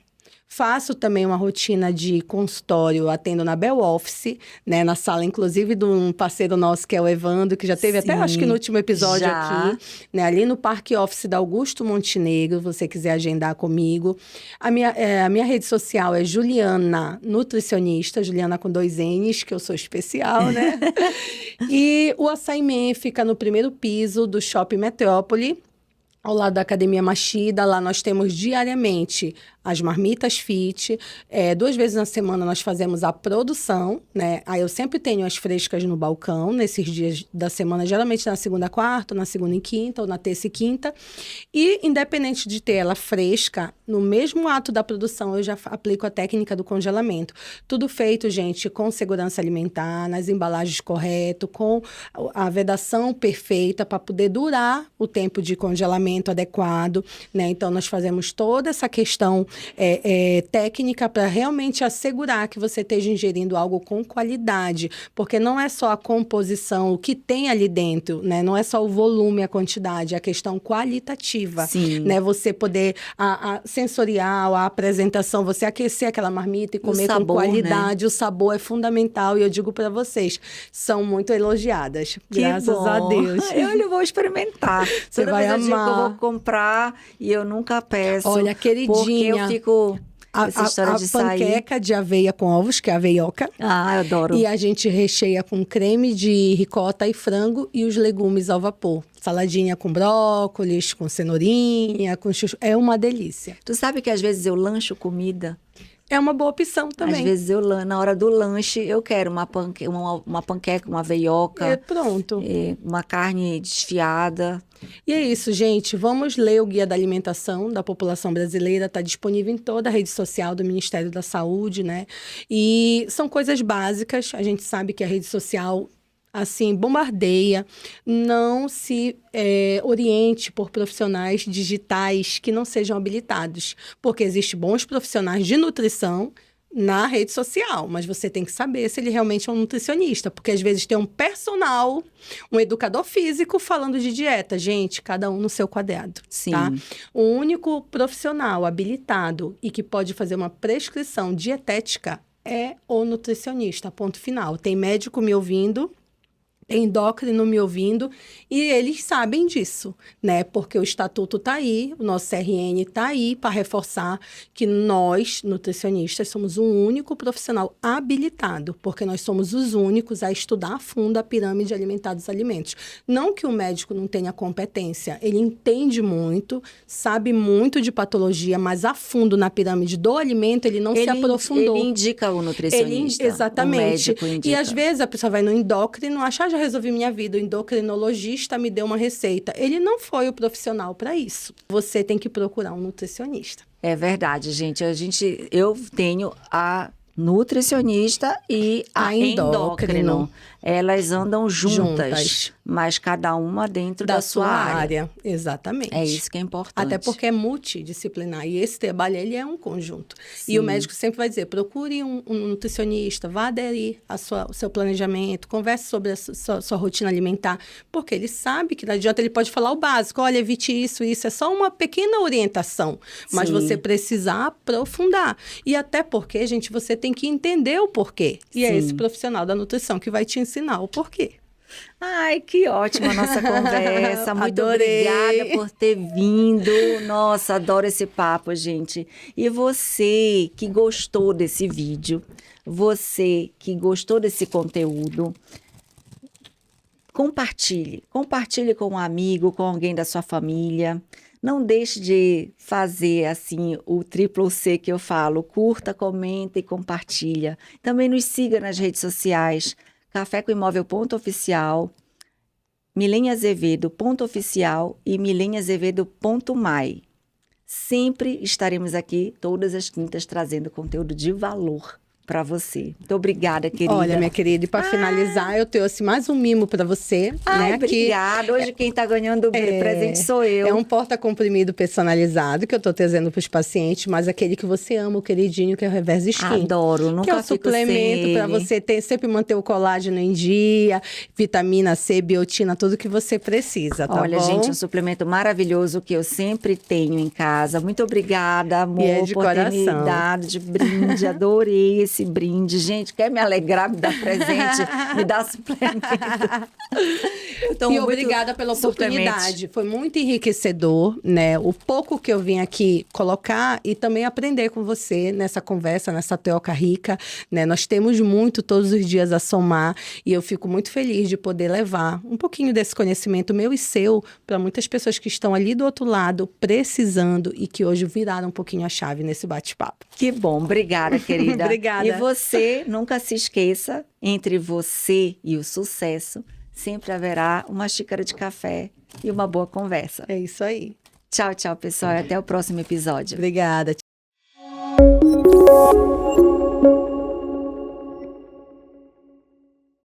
Faço também uma rotina de consultório, atendo na Bell Office, né, na sala, inclusive, de um parceiro nosso, que é o Evandro, que já teve até, acho que no último episódio Já. aqui, né, ali no Parque Office da Augusto Montenegro, você quiser agendar comigo. A minha rede social é Juliana Nutricionista, Juliana com 2 N's, que eu sou especial, né? E o Açaí Man fica no primeiro piso do Shopping Metrópole, ao lado da Academia Machida. Lá nós temos diariamente as marmitas fit. 2 vezes na semana nós fazemos a produção, né? Aí eu sempre tenho as frescas no balcão, nesses dias da semana, geralmente na segunda, quarta, na segunda e quinta, ou na terça e quinta. E, independente de ter ela fresca, no mesmo ato da produção, eu já aplico a técnica do congelamento. Tudo feito, gente, com segurança alimentar, nas embalagens corretas, com a vedação perfeita, para poder durar o tempo de congelamento adequado, né? Então, nós fazemos toda essa questão técnica para realmente assegurar que você esteja ingerindo algo com qualidade, porque não é só a composição, o que tem ali dentro, né? Não é só o volume, a quantidade, é a questão qualitativa. Sim. Né? Você poder, a sensorial, a apresentação, você aquecer aquela marmita e comer sabor, com qualidade, né? O sabor é fundamental, e eu digo para vocês, são muito elogiadas, Que graças bom. a Deus. Eu vou experimentar. Você Toda vai vez eu digo que eu amar. vou comprar e eu nunca peço. Olha, queridinha, porque eu fico... Essa história de sair... panqueca de aveia com ovos, que é a aveioca. Ah, eu adoro. E a gente recheia com creme de ricota e frango e os legumes ao vapor. Saladinha com brócolis, com cenourinha, com chuchu. É uma delícia. Tu sabe que às vezes eu lancho comida? É uma boa opção também. Às vezes na hora do lanche, eu quero uma panqueca, uma veioca, Pronto. uma carne desfiada. E é isso, gente. Vamos ler o Guia da Alimentação da População Brasileira. Está disponível em toda a rede social do Ministério da Saúde, né? E são coisas básicas. A gente sabe que a rede social, assim, bombardeia. Não se oriente por profissionais digitais que não sejam habilitados. Porque existem bons profissionais de nutrição na rede social, mas você tem que saber se ele realmente é um nutricionista, porque às vezes tem um personal, um educador físico falando de dieta. Gente, cada um no seu quadrado, Sim. tá? O único profissional habilitado e que pode fazer uma prescrição dietética é o nutricionista, ponto final. Tem médico me ouvindo, tem endócrino me ouvindo, e eles sabem disso, né? Porque o estatuto está aí, o nosso CRN está aí para reforçar que nós, nutricionistas, somos o único profissional habilitado, porque nós somos os únicos a estudar a fundo a pirâmide alimentar dos alimentos. Não que o médico não tenha competência, ele entende muito, sabe muito de patologia, mas a fundo na pirâmide do alimento ele não se aprofundou. Ele indica o nutricionista. Exatamente. O médico indica. E às vezes a pessoa vai no endócrino e acha, já eu resolvi minha vida. O endocrinologista me deu uma receita. Ele não foi o profissional para isso. Você tem que procurar um nutricionista. É verdade, gente. Eu tenho a nutricionista e a endócrino. Elas andam juntas, mas cada uma dentro da sua área. Exatamente. É isso que é importante. Até porque é multidisciplinar. E esse trabalho, ele é um conjunto. Sim. E o médico sempre vai dizer, procure um nutricionista, vá aderir ao seu planejamento, converse sobre a sua rotina alimentar, porque ele sabe que não adianta, ele pode falar o básico, olha, evite isso, é só uma pequena orientação, mas você precisa aprofundar. E até porque, gente, você tem que entender o porquê. E é esse profissional da nutrição que vai te ensinar o porquê. Ai, que ótima a nossa conversa. Muito Adorei. obrigada por ter vindo. Nossa, adoro esse papo, gente. E você que gostou desse vídeo, você que gostou desse conteúdo, compartilhe. Compartilhe com um amigo, com alguém da sua família. Não deixe de fazer assim o triplo C que eu falo. Curta, comenta e compartilha. Também nos siga nas redes sociais. cafécoimóvel.oficial, Milene Azevedo.oficial e mileneazevedo.mai. Sempre estaremos aqui todas as quintas trazendo conteúdo de valor para você. Muito obrigada, querida. Olha, minha querida, e para finalizar, eu trouxe mais um mimo para você. Ai, né? obrigada. Hoje quem está ganhando o presente sou eu. É um porta-comprimido personalizado que eu estou trazendo para os pacientes, mas aquele que você ama, o queridinho, que é o Reverse Skin. Adoro, nunca que é o suplemento para você sempre manter o colágeno em dia, vitamina C, biotina, tudo que você precisa, tá Olha, bom? gente, um suplemento maravilhoso que eu sempre tenho em casa. Muito obrigada, amor, E é de por ter me coração. dado de brinde. Adorei esse brinde. Gente, quer me alegrar, me dar presente, me dar suplemento. Então, E obrigada pela oportunidade. Foi muito enriquecedor, né? O pouco que eu vim aqui colocar e também aprender com você nessa conversa, nessa troca rica, né? Nós temos muito todos os dias a somar e eu fico muito feliz de poder levar um pouquinho desse conhecimento meu e seu para muitas pessoas que estão ali do outro lado precisando e que hoje viraram um pouquinho a chave nesse bate-papo. Que bom, obrigada, querida. Obrigada. E você, nunca se esqueça, entre você e o sucesso, sempre haverá uma xícara de café e uma boa conversa. É isso aí. Tchau, tchau, pessoal. E até o próximo episódio. Obrigada.